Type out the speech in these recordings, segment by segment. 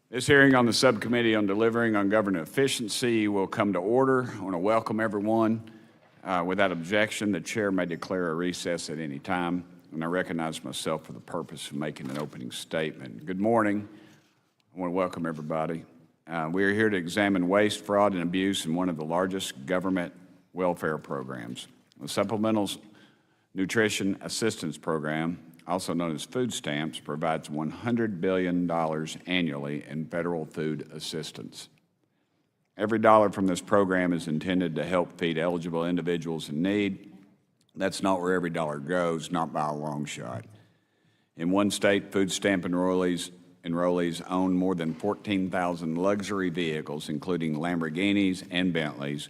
This hearing on the Subcommittee on Delivering on Government Efficiency will come to order. I want to welcome everyone. Without objection, the chair may declare a recess at any time, and I recognize myself for the purpose of making an opening statement. Good morning. I want to welcome everybody. We are here to examine waste, fraud, and abuse in one of the largest government welfare programs. The Supplemental Nutrition Assistance Program, also known as food stamps, provides $100 billion annually in federal food assistance. Every dollar from this program is intended to help feed eligible individuals in need. That's not where every dollar goes, not by a long shot. In one state, food stamp enrollees own more than 14,000 luxury vehicles, including Lamborghinis and Bentleys,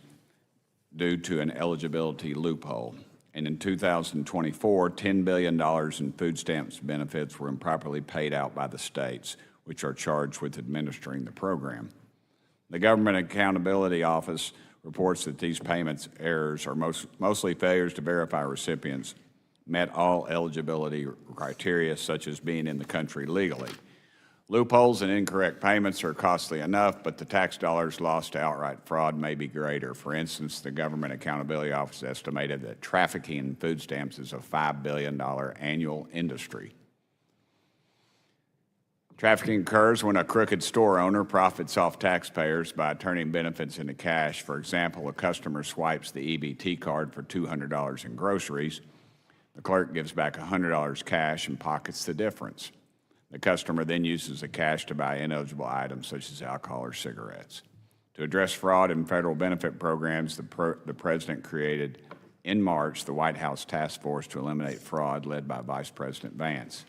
due to an eligibility loophole. And in 2024, $10 billion in food stamps benefits were improperly paid out by the states, which are charged with administering the program. The Government Accountability Office reports that these payments errors are mostly failures to verify recipients met all eligibility criteria, such as being in the country legally. Loopholes and incorrect payments are costly enough, but the tax dollars lost to outright fraud may be greater. For instance, the Government Accountability Office estimated that trafficking in food stamps is a $5 billion annual industry. Trafficking occurs when a crooked store owner profits off taxpayers by turning benefits into cash. For example, a customer swipes the EBT card for $200 in groceries. The clerk gives back $100 cash and pockets the difference. The customer then uses the cash to buy ineligible items such as alcohol or cigarettes. To address fraud in federal benefit programs, the President created in March the White House Task Force to Eliminate Fraud, led by Vice President Vance.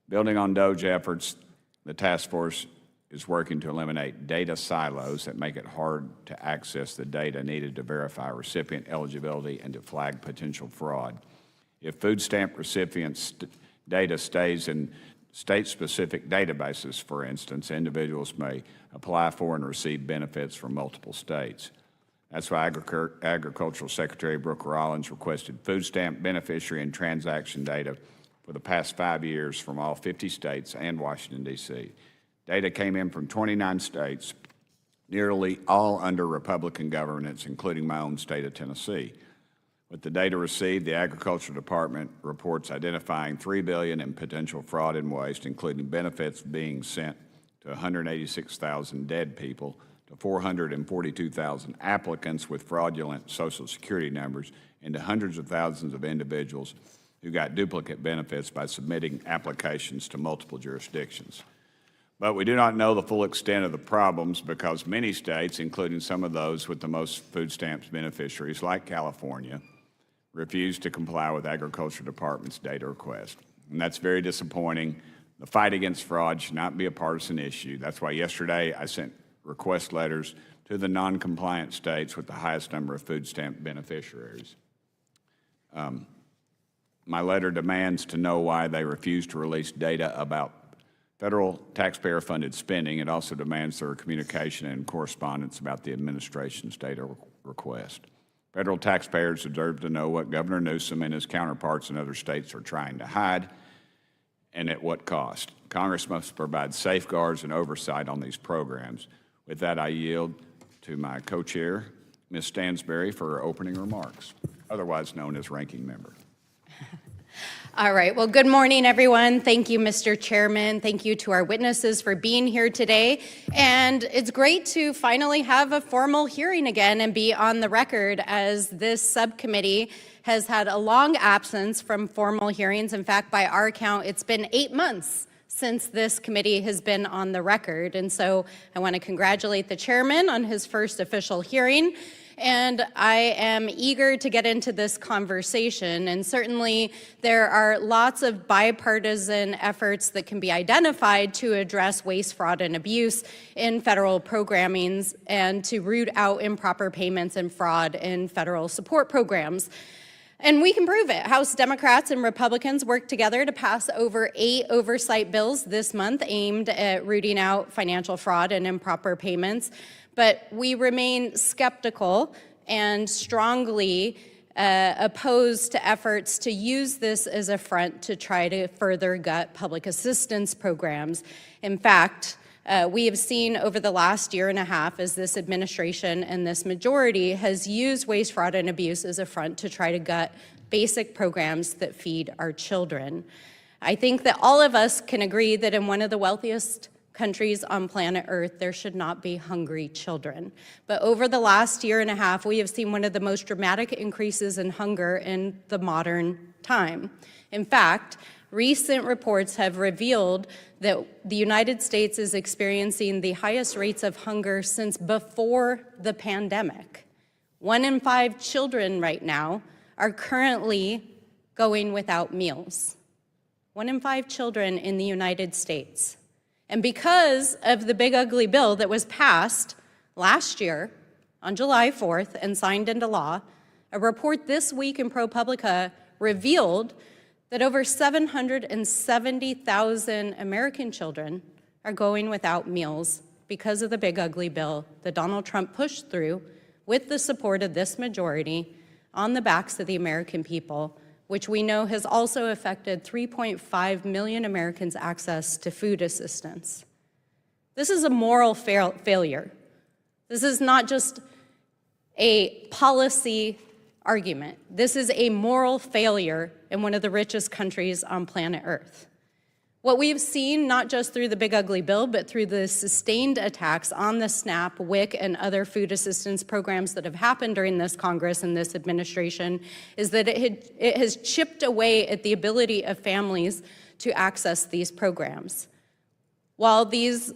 Building on DOGE efforts, the task force is working to eliminate data silos that make it hard to access the data needed to verify recipient eligibility and to flag potential fraud. If food stamp recipients' data stays in state-specific databases, for instance, individuals may apply for and receive benefits from multiple states. That's why Agricultural Secretary Brooke Rollins requested food stamp beneficiary and transaction data for the past 5 years from all 50 states and Washington, D.C. Data came in from 29 states, nearly all under Republican governance, including my own state of Tennessee. With the data received, the Agriculture Department reports identifying $3 billion in potential fraud and waste, including benefits being sent to 186,000 dead people, to 442,000 applicants with fraudulent Social Security numbers, and to hundreds of thousands of individuals who got duplicate benefits by submitting applications to multiple jurisdictions. But we do not know the full extent of the problems because many states, including some of those with the most food stamps beneficiaries, like California, refuse to comply with Agriculture Department's data request. And that's very disappointing. The fight against fraud should not be a partisan issue. That's why yesterday I sent request letters to the non-compliant states with the highest number of food stamp beneficiaries. My letter demands to know why they refuse to release data about federal taxpayer-funded spending. It also demands their communication and correspondence about the administration's data request. Federal taxpayers deserve to know what Governor Newsom and his counterparts in other states are trying to hide and at what cost. Congress must provide safeguards and oversight on these programs. With that, I yield to my co-chair, Ms. Stansberry, for her opening remarks, otherwise known as ranking member. All right. Well, good morning, everyone. Thank you, Mr. Chairman. Thank you to our witnesses for being here today. And it's great to finally have a formal hearing again and be on the record, as this subcommittee has had a long absence from formal hearings. In fact, by our count, it's been 8 months since this committee has been on the record. And so I want to congratulate the chairman on his first official hearing. And I am eager to get into this conversation. And certainly there are lots of bipartisan efforts that can be identified to address waste, fraud, and abuse in federal programming and to root out improper payments and fraud in federal support programs. And we can prove it. House Democrats and Republicans worked together to pass over 8 oversight bills this month aimed at rooting out financial fraud and improper payments. But we remain skeptical and strongly opposed to efforts to use this as a front to try to further gut public assistance programs. In fact, We have seen over the last year and a half as this administration and this majority has used waste, fraud, and abuse as a front to try to gut basic programs that feed our children. I think that all of us can agree that in one of the wealthiest countries on planet Earth, there should not be hungry children. But over the last year and a half, we have seen one of the most dramatic increases in hunger in the modern time. In fact, recent reports have revealed that the United States is experiencing the highest rates of hunger since before the pandemic. 1 in 5 children right now are currently going without meals. 1 in 5 children in the United States. And because of the big ugly bill that was passed last year on July 4th and signed into law, a report this week in ProPublica revealed that over 770,000 American children are going without meals because of the big ugly bill that Donald Trump pushed through with the support of this majority on the backs of the American people, which we know has also affected 3.5 million Americans' access to food assistance. This is a moral failure. This is not just a policy argument. This is a moral failure in one of the richest countries on planet Earth. What we've seen, not just through the big ugly bill, but through the sustained attacks on the SNAP, WIC, and other food assistance programs that have happened during this Congress and this administration, is that it has chipped away at the ability of families to access these programs. While these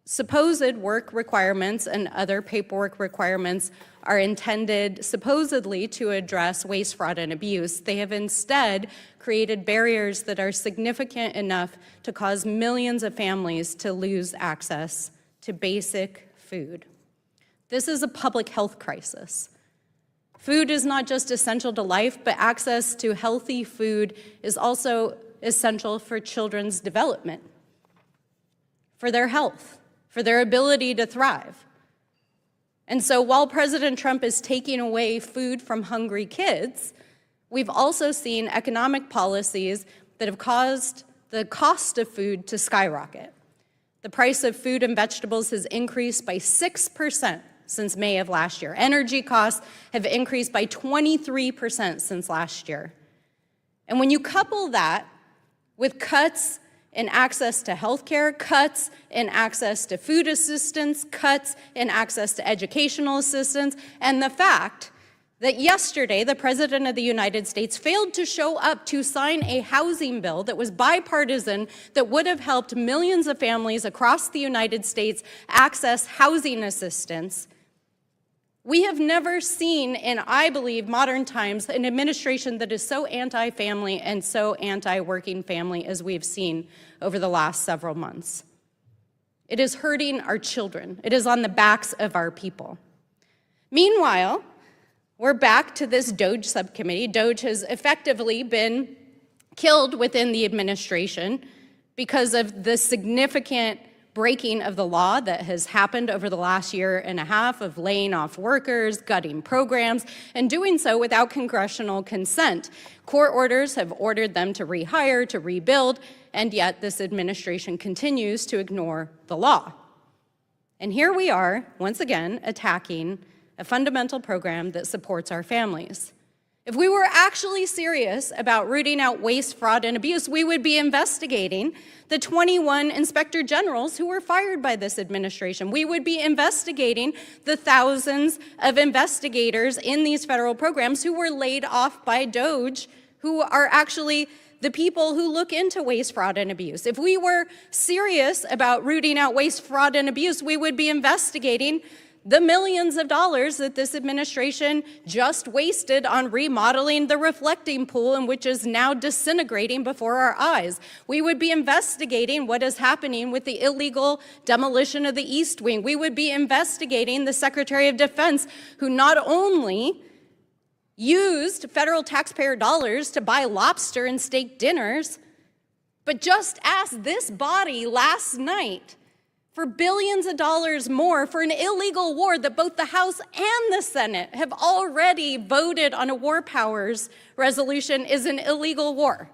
supposed work requirements and other paperwork requirements are intended supposedly to address waste, fraud, and abuse, they have instead created barriers that are significant enough to cause millions of families to lose access to basic food. This is a public health crisis. Food is not just essential to life, but access to healthy food is also essential for children's development, for their health, for their ability to thrive. And so while President Trump is taking away food from hungry kids, we've also seen economic policies that have caused the cost of food to skyrocket. The price of food and vegetables has increased by 6% since May of last year. Energy costs have increased by 23% since last year. And when you couple that with cuts in access to healthcare, cuts in access to food assistance, cuts in access to educational assistance, and the fact that yesterday the President of the United States failed to show up to sign a housing bill that was bipartisan that would have helped millions of families across the United States access housing assistance. We have never seen in, I believe, modern times, an administration that is so anti-family and so anti-working family as we've seen over the last several months. It is hurting our children. It is on the backs of our people. Meanwhile, we're back to this DOGE subcommittee. DOGE has effectively been killed within the administration because of the significant breaking of the law that has happened over the last year and a half of laying off workers, gutting programs, and doing so without congressional consent. Court orders have ordered them to rehire, to rebuild, and yet this administration continues to ignore the law. And here we are, once again, attacking a fundamental program that supports our families. If we were actually serious about rooting out waste, fraud, and abuse, we would be investigating the 21 inspector generals who were fired by this administration. We would be investigating the thousands of investigators in these federal programs who were laid off by DOGE, who are actually the people who look into waste, fraud, and abuse. If we were serious about rooting out waste, fraud, and abuse, we would be investigating the millions of dollars that this administration just wasted on remodeling the reflecting pool, and which is now disintegrating before our eyes. We would be investigating what is happening with the illegal demolition of the East Wing. We would be investigating the Secretary of Defense, who not only used federal taxpayer dollars to buy lobster and steak dinners, but just asked this body last night for billions of dollars more for an illegal war that both the House and the Senate have already voted on. A war powers resolution is an illegal war.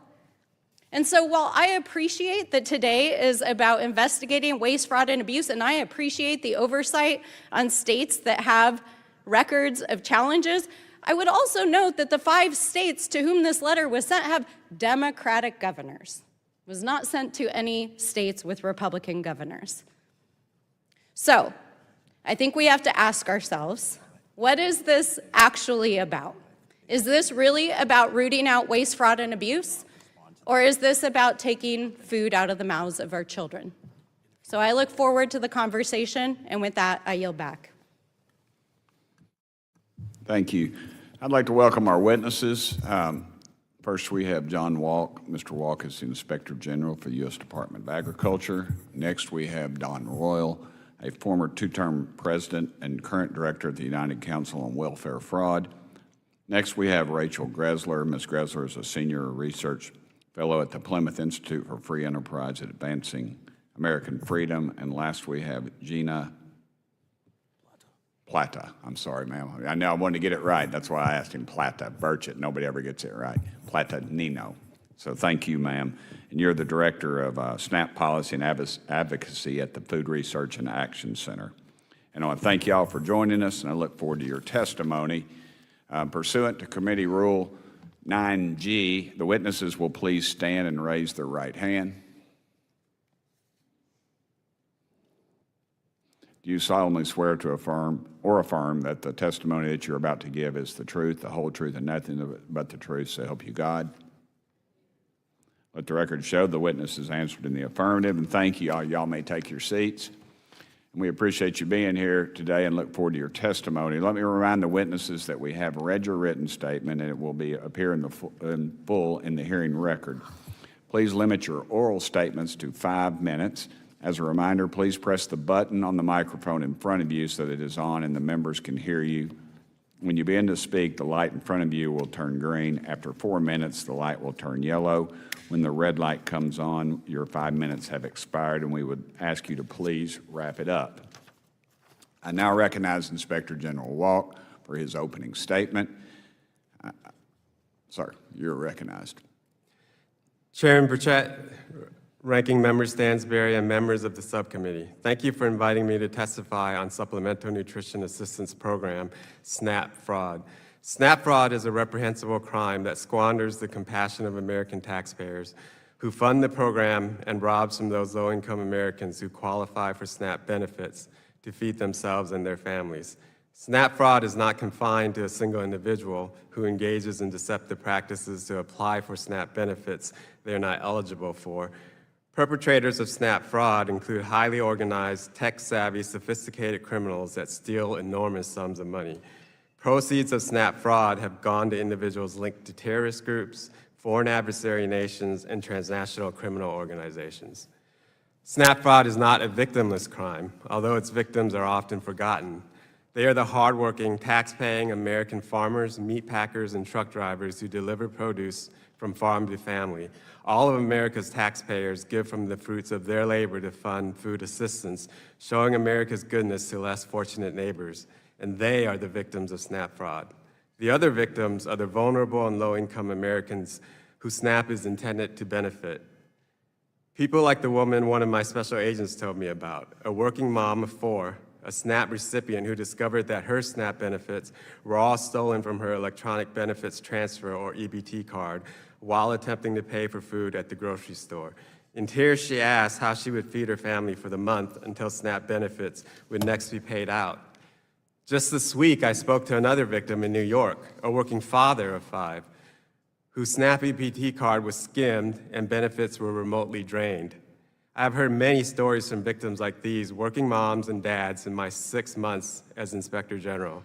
And so while I appreciate that today is about investigating waste, fraud, and abuse, and I appreciate the oversight on states that have records of challenges, I would also note that the 5 states to whom this letter was sent have Democratic governors. It was not sent to any states with Republican governors. So I think we have to ask ourselves, what is this actually about? Is this really about rooting out waste, fraud, and abuse? Or is this about taking food out of the mouths of our children? So I look forward to the conversation, and with that, I yield back. Thank you. I'd like to welcome our witnesses. First, we have John Walk. Mr. Walk is the Inspector General for the U.S. Department of Agriculture. Next, we have Don Royal, a former 2-term president and current director of the United Council on Welfare Fraud. Next, we have Rachel Gressler. Ms. Gressler is a senior research fellow at the Plymouth Institute for Free Enterprise at Advancing American Freedom. And last, we have Gina Plata. I'm sorry, ma'am. I know I wanted to get it right. That's why I asked him Plata. Burchett. Nobody ever gets it right. Plata Nino. So thank you, ma'am. And you're the director of SNAP Policy and Advocacy at the Food Research and Action Center. And I want to thank you all for joining us, and I look forward to your testimony. Pursuant to Committee Rule 9G, the witnesses will please stand and raise their right hand. Do you solemnly swear to affirm that the testimony that you're about to give is the truth, the whole truth, and nothing but the truth, so help you God? Let the record show the witness has answered in the affirmative, and thank you all. Y'all may take your seats. And we appreciate you being here today and look forward to your testimony. Let me remind the witnesses that we have read your written statement, and it will appear in full in the hearing record. Please limit your oral statements to 5 minutes. As a reminder, please press the button on the microphone in front of you so that it is on and the members can hear you. When you begin to speak, the light in front of you will turn green. After 4 minutes, the light will turn yellow. When the red light comes on, your 5 minutes have expired, and we would ask you to please wrap it up. I now recognize Inspector General Walk for his opening statement. Sir, you're recognized. Chairman Burchett, Ranking Member Stansberry, and members of the subcommittee, thank you for inviting me to testify on Supplemental Nutrition Assistance Program, SNAP fraud. SNAP fraud is a reprehensible crime that squanders the compassion of American taxpayers who fund the program and robs from those low-income Americans who qualify for SNAP benefits to feed themselves and their families. SNAP fraud is not confined to a single individual who engages in deceptive practices to apply for SNAP benefits they are not eligible for. Perpetrators of SNAP fraud include highly organized, tech-savvy, sophisticated criminals that steal enormous sums of money. Proceeds of SNAP fraud have gone to individuals linked to terrorist groups, foreign adversary nations, and transnational criminal organizations. SNAP fraud is not a victimless crime, although its victims are often forgotten. They are the hardworking, tax-paying American farmers, meat packers, and truck drivers who deliver produce from farm to family. All of America's taxpayers give from the fruits of their labor to fund food assistance, showing America's goodness to less fortunate neighbors, and they are the victims of SNAP fraud. The other victims are the vulnerable and low-income Americans who SNAP is intended to benefit. People like the woman one of my special agents told me about, a working mom of 4, a SNAP recipient who discovered that her SNAP benefits were all stolen from her electronic benefits transfer or EBT card while attempting to pay for food at the grocery store. In tears, she asked how she would feed her family for the month until SNAP benefits would next be paid out. Just this week, I spoke to another victim in New York, a working father of 5, whose SNAP EBT card was skimmed and benefits were remotely drained. I've heard many stories from victims like these, working moms and dads, in my 6 months as Inspector General.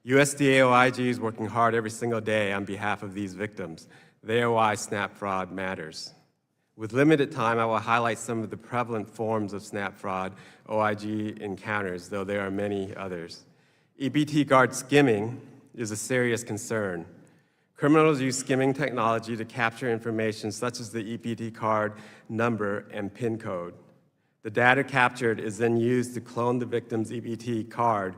USDA OIG is working hard every single day on behalf of these victims. They are why SNAP fraud matters. With limited time, I will highlight some of the prevalent forms of SNAP fraud OIG encounters, though there are many others. EBT card skimming is a serious concern. Criminals use skimming technology to capture information such as the EBT card number and PIN code. The data captured is then used to clone the victim's EBT card.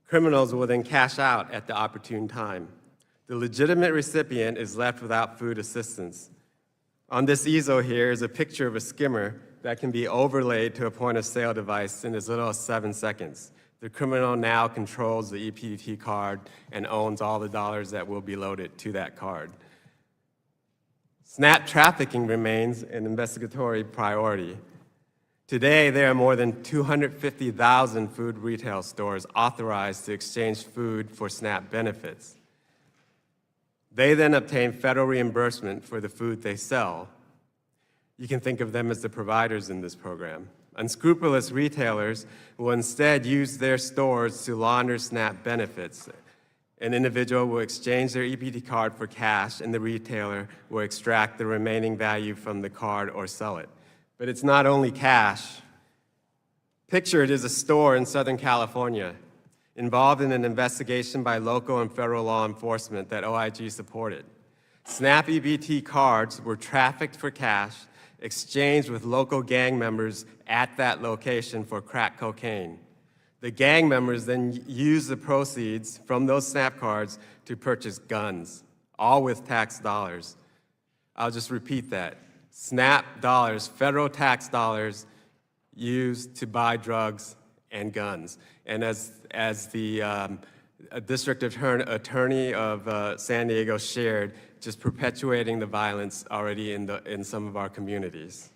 Criminals will then cash out at the opportune time. The legitimate recipient is left without food assistance. On this easel here is a picture of a skimmer that can be overlaid to a point-of-sale device in as little as 7 seconds. The criminal now controls the EPT card and owns all the dollars that will be loaded to that card. SNAP trafficking remains an investigatory priority. Today, there are more than 250,000 food retail stores authorized to exchange food for SNAP benefits. They then obtain federal reimbursement for the food they sell. You can think of them as the providers in this program. Unscrupulous retailers will instead use their stores to launder SNAP benefits. An individual will exchange their EPT card for cash, and the retailer will extract the remaining value from the card or sell it. But it's not only cash. Picture it as a store in Southern California, involved in an investigation by local and federal law enforcement that OIG supported. SNAP EBT cards were trafficked for cash, exchanged with local gang members at that location for crack cocaine. The gang members then used the proceeds from those SNAP cards to purchase guns, all with tax dollars. I'll just repeat that. SNAP dollars, federal tax dollars, used to buy drugs and guns. And as the district attorney of San Diego shared, just perpetuating the violence already in some of our communities.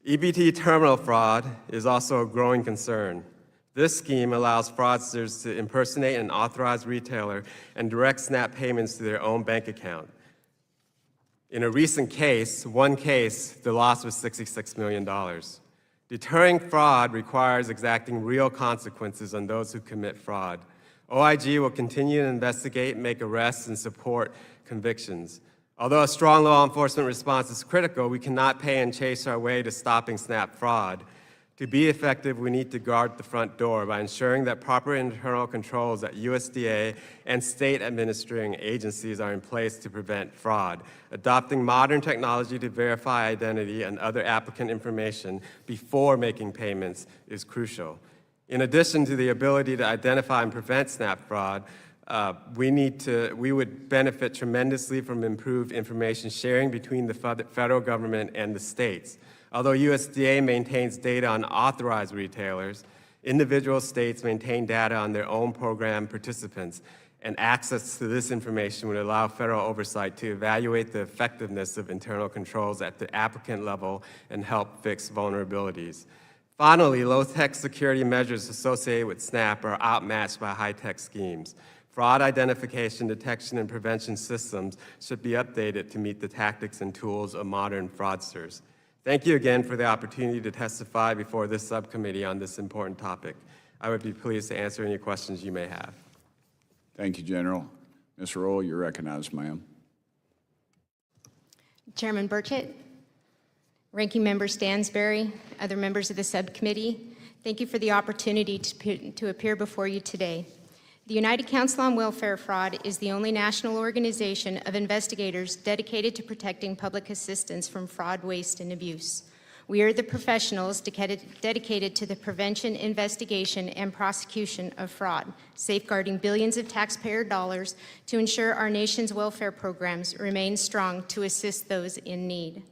EBT terminal fraud is also a growing concern. This scheme allows fraudsters to impersonate an authorized retailer and direct SNAP payments to their own bank account. In a recent case, the loss was $66 million. Deterring fraud requires exacting real consequences on those who commit fraud. OIG will continue to investigate, make arrests, and support convictions. Although a strong law enforcement response is critical, we cannot pay and chase our way to stopping SNAP fraud. To be effective, we need to guard the front door by ensuring that proper internal controls at USDA and state administering agencies are in place to prevent fraud. Adopting modern technology to verify identity and other applicant information before making payments is crucial. In addition to the ability to identify and prevent SNAP fraud, we would benefit tremendously from improved information sharing between the federal government and the states. Although USDA maintains data on authorized retailers, individual states maintain data on their own program participants, and access to this information would allow federal oversight to evaluate the effectiveness of internal controls at the applicant level and help fix vulnerabilities. Finally, low-tech security measures associated with SNAP are outmatched by high-tech schemes. Fraud identification, detection, and prevention systems should be updated to meet the tactics and tools of modern fraudsters. Thank you again for the opportunity to testify before this subcommittee on this important topic. I would be pleased to answer any questions you may have. Thank you, General. Ms. Rowell, you're recognized, ma'am. Chairman Burchett, Ranking Member Stansberry, other members of the subcommittee, thank you for the opportunity to appear before you today. The United Council on Welfare Fraud is the only national organization of investigators dedicated to protecting public assistance from fraud, waste, and abuse. We are the professionals dedicated to the prevention, investigation, and prosecution of fraud, safeguarding billions of taxpayer dollars to ensure our nation's welfare programs remain strong to assist those in need.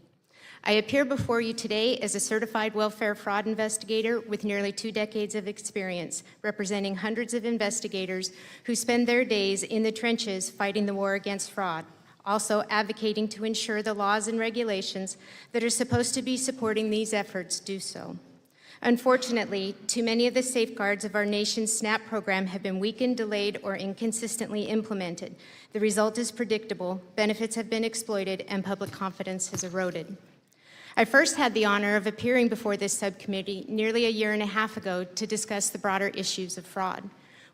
I appear before you today as a certified welfare fraud investigator with nearly 2 decades of experience, representing hundreds of investigators who spend their days in the trenches fighting the war against fraud, also advocating to ensure the laws and regulations that are supposed to be supporting these efforts do so. Unfortunately, too many of the safeguards of our nation's SNAP program have been weakened, delayed, or inconsistently implemented. The result is predictable. Benefits have been exploited, and public confidence has eroded. I first had the honor of appearing before this subcommittee nearly a year and a half ago to discuss the broader issues of fraud.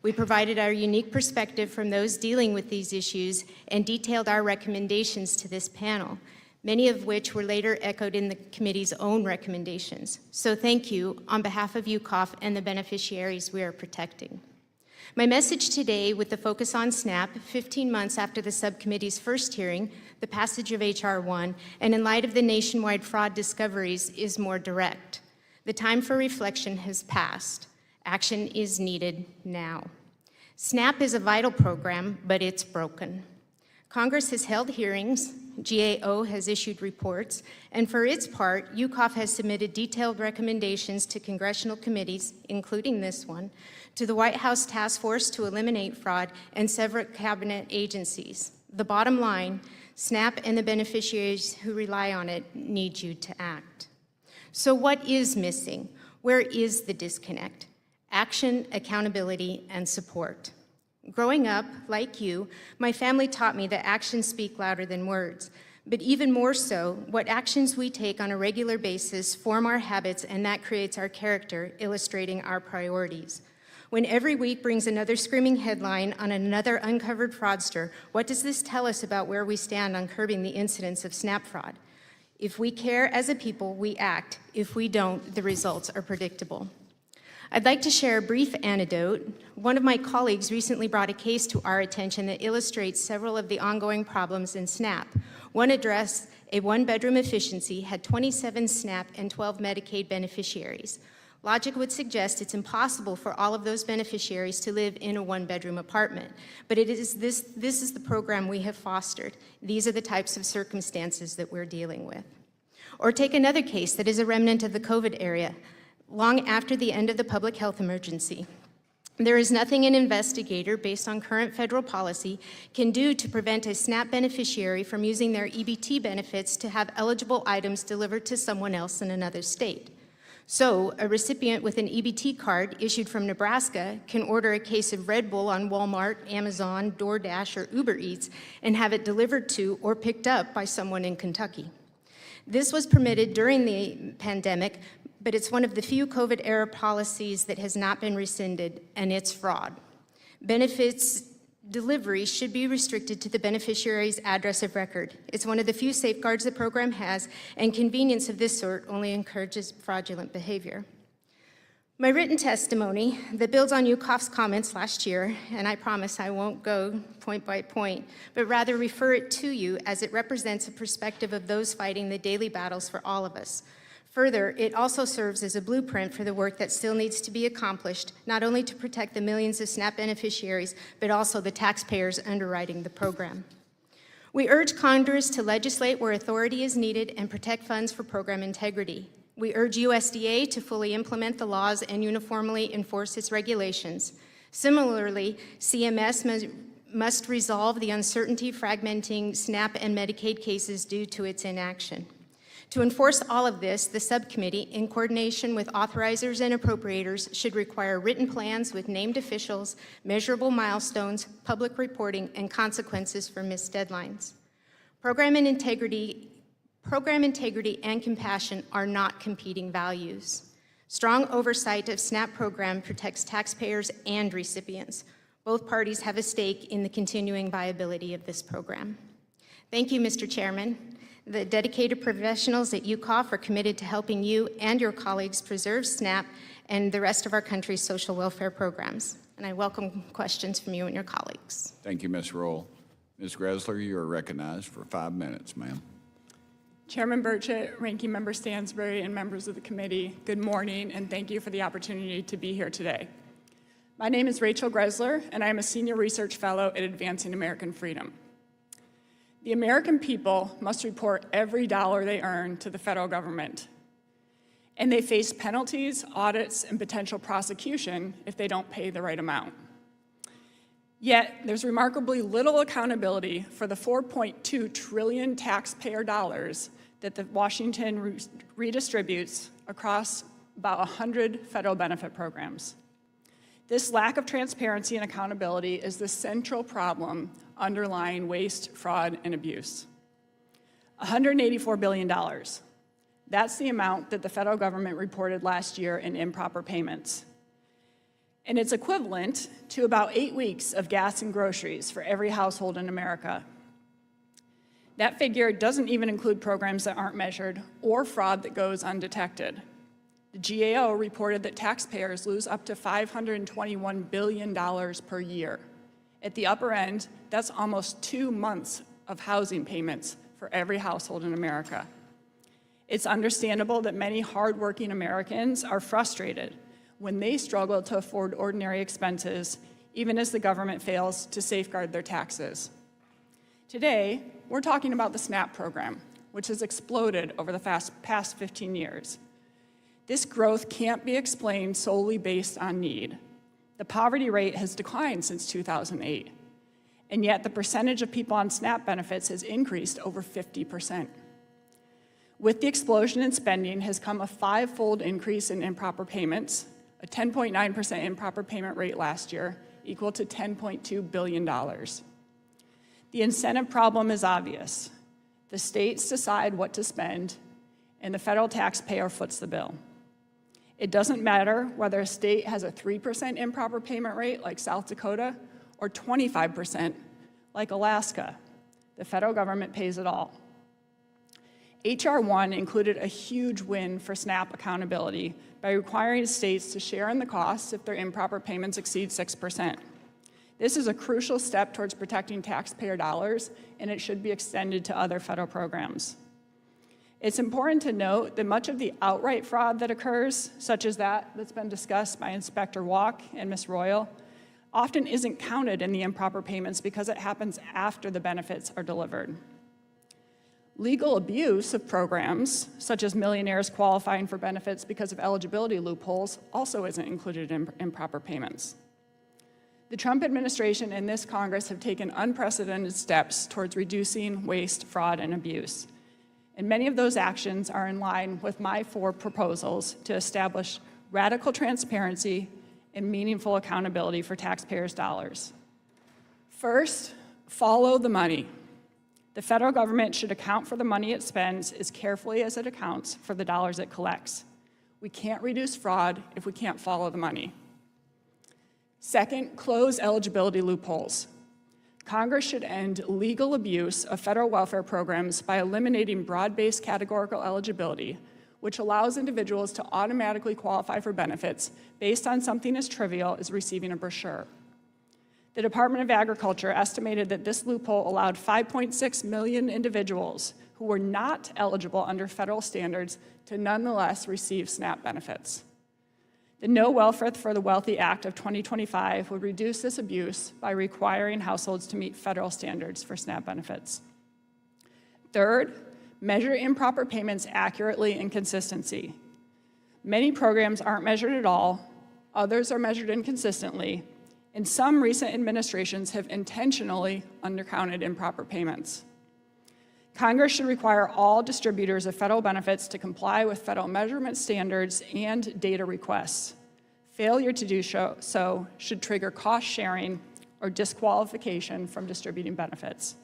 We provided our unique perspective from those dealing with these issues and detailed our recommendations to this panel, many of which were later echoed in the committee's own recommendations. So thank you on behalf of UCOF and the beneficiaries we are protecting. My message today, with the focus on SNAP, 15 months after the subcommittee's first hearing, the passage of H.R. 1, and in light of the nationwide fraud discoveries, is more direct. The time for reflection has passed. Action is needed now. SNAP is a vital program, but it's broken. Congress has held hearings, GAO has issued reports, and for its part, UCOF has submitted detailed recommendations to congressional committees, including this one, to the White House Task Force to Eliminate Fraud, and several cabinet agencies. The bottom line, SNAP and the beneficiaries who rely on it need you to act. So what is missing? Where is the disconnect? Action, accountability, and support. Growing up, like you, my family taught me that actions speak louder than words. But even more so, what actions we take on a regular basis form our habits, and that creates our character, illustrating our priorities. When every week brings another screaming headline on another uncovered fraudster, what does this tell us about where we stand on curbing the incidence of SNAP fraud? If we care as a people, we act. If we don't, the results are predictable. I'd like to share a brief anecdote. One of my colleagues recently brought a case to our attention that illustrates several of the ongoing problems in SNAP. One addressed a one-bedroom efficiency, had 27 SNAP and 12 Medicaid beneficiaries. Logic would suggest it's impossible for all of those beneficiaries to live in a one-bedroom apartment, but this is the program we have fostered. These are the types of circumstances that we're dealing with. Or take another case that is a remnant of the COVID era. Long after the end of the public health emergency, there is nothing an investigator, based on current federal policy, can do to prevent a SNAP beneficiary from using their EBT benefits to have eligible items delivered to someone else in another state. So, a recipient with an EBT card issued from Nebraska can order a case of Red Bull on Walmart, Amazon, DoorDash, or Uber Eats and have it delivered to or picked up by someone in Kentucky. This was permitted during the pandemic, but it's one of the few COVID-era policies that has not been rescinded, and it's fraud. Benefits delivery should be restricted to the beneficiary's address of record. It's one of the few safeguards the program has, and convenience of this sort only encourages fraudulent behavior. My written testimony that builds on UCOF's comments last year, and I promise I won't go point by point, but rather refer it to you as it represents a perspective of those fighting the daily battles for all of us. Further, it also serves as a blueprint for the work that still needs to be accomplished, not only to protect the millions of SNAP beneficiaries, but also the taxpayers underwriting the program. We urge Congress to legislate where authority is needed and protect funds for program integrity. We urge USDA to fully implement the laws and uniformly enforce its regulations. Similarly, CMS must resolve the uncertainty fragmenting SNAP and Medicaid cases due to its inaction. To enforce all of this, the subcommittee, in coordination with authorizers and appropriators, should require written plans with named officials, measurable milestones, public reporting, and consequences for missed deadlines. Program integrity and compassion are not competing values. Strong oversight of SNAP program protects taxpayers and recipients. Both parties have a stake in the continuing viability of this program. Thank you, Mr. Chairman. The dedicated professionals at UCOF are committed to helping you and your colleagues preserve SNAP and the rest of our country's social welfare programs. And I welcome questions from you and your colleagues. Thank you, Ms. Roll. Ms. Gressler, you are recognized for 5 minutes, ma'am. Chairman Burchett, Ranking Member Stansbury, and members of the committee, good morning, and thank you for the opportunity to be here today. My name is Rachel Gressler, and I am a Senior Research Fellow at Advancing American Freedom. The American people must report every dollar they earn to the federal government, and they face penalties, audits, and potential prosecution if they don't pay the right amount. Yet, there's remarkably little accountability for the $4.2 trillion taxpayer dollars that Washington redistributes across about 100 federal benefit programs. This lack of transparency and accountability is the central problem underlying waste, fraud, and abuse. $184 billion. That's the amount that the federal government reported last year in improper payments. And it's equivalent to about 8 weeks of gas and groceries for every household in America. That figure doesn't even include programs that aren't measured or fraud that goes undetected. The GAO reported that taxpayers lose up to $521 billion per year. At the upper end, that's almost 2 months of housing payments for every household in America. It's understandable that many hardworking Americans are frustrated when they struggle to afford ordinary expenses, even as the government fails to safeguard their taxes. Today, we're talking about the SNAP program, which has exploded over the past 15 years. This growth can't be explained solely based on need. The poverty rate has declined since 2008, and yet the percentage of people on SNAP benefits has increased over 50%. With the explosion in spending has come a 5-fold increase in improper payments, a 10.9% improper payment rate last year, equal to $10.2 billion. The incentive problem is obvious. The states decide what to spend, and the federal taxpayer foots the bill. It doesn't matter whether a state has a 3% improper payment rate like South Dakota or 25% like Alaska. The federal government pays it all. H.R. 1 included a huge win for SNAP accountability by requiring states to share in the costs if their improper payments exceed 6%. This is a crucial step towards protecting taxpayer dollars, and it should be extended to other federal programs. It's important to note that much of the outright fraud that occurs, such as that's been discussed by Inspector Walk and Ms. Royal, often isn't counted in the improper payments because it happens after the benefits are delivered. Legal abuse of programs, such as millionaires qualifying for benefits because of eligibility loopholes, also isn't included in improper payments. The Trump administration and this Congress have taken unprecedented steps towards reducing waste, fraud, and abuse. And many of those actions are in line with my 4 proposals to establish radical transparency and meaningful accountability for taxpayers' dollars. First, follow the money. The federal government should account for the money it spends as carefully as it accounts for the dollars it collects. We can't reduce fraud if we can't follow the money. Second, close eligibility loopholes. Congress should end legal abuse of federal welfare programs by eliminating broad-based categorical eligibility, which allows individuals to automatically qualify for benefits based on something as trivial as receiving a brochure. The Department of Agriculture estimated that this loophole allowed 5.6 million individuals who were not eligible under federal standards to nonetheless receive SNAP benefits. The No Welfare for the Wealthy Act of 2025 would reduce this abuse by requiring households to meet federal standards for SNAP benefits. Third, measure improper payments accurately and consistently. Many programs aren't measured at all, others are measured inconsistently, and some recent administrations have intentionally undercounted improper payments. Congress should require all distributors of federal benefits to comply with federal measurement standards and data requests. Failure to do so should trigger cost sharing or disqualification from distributing benefits.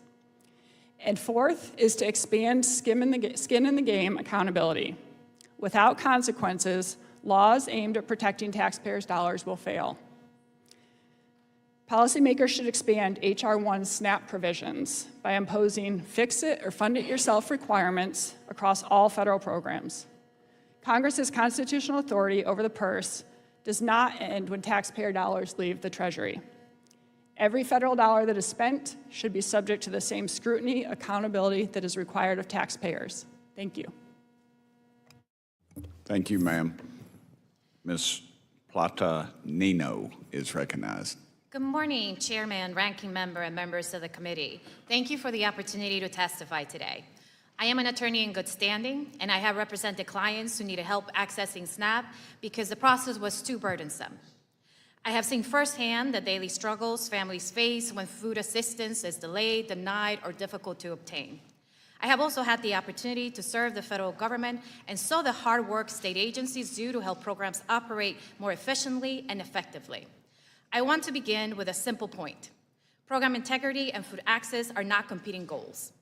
And fourth is to expand skin in the game accountability. Without consequences, laws aimed at protecting taxpayers' dollars will fail. Policymakers should expand H.R. 1's SNAP provisions by imposing fix-it or fund-it-yourself requirements across all federal programs. Congress's constitutional authority over the purse does not end when taxpayer dollars leave the Treasury. Every federal dollar that is spent should be subject to the same scrutiny, accountability that is required of taxpayers. Thank you. Thank you, ma'am. Ms. Plata Nino is recognized. Good morning, Chairman, Ranking Member, and members of the committee. Thank you for the opportunity to testify today. I am an attorney in good standing, and I have represented clients who needed help accessing SNAP because the process was too burdensome. I have seen firsthand the daily struggles families face when food assistance is delayed, denied, or difficult to obtain. I have also had the opportunity to serve the federal government and saw the hard work state agencies do to help programs operate more efficiently and effectively. I want to begin with a simple point. Program integrity and food access are not competing goals.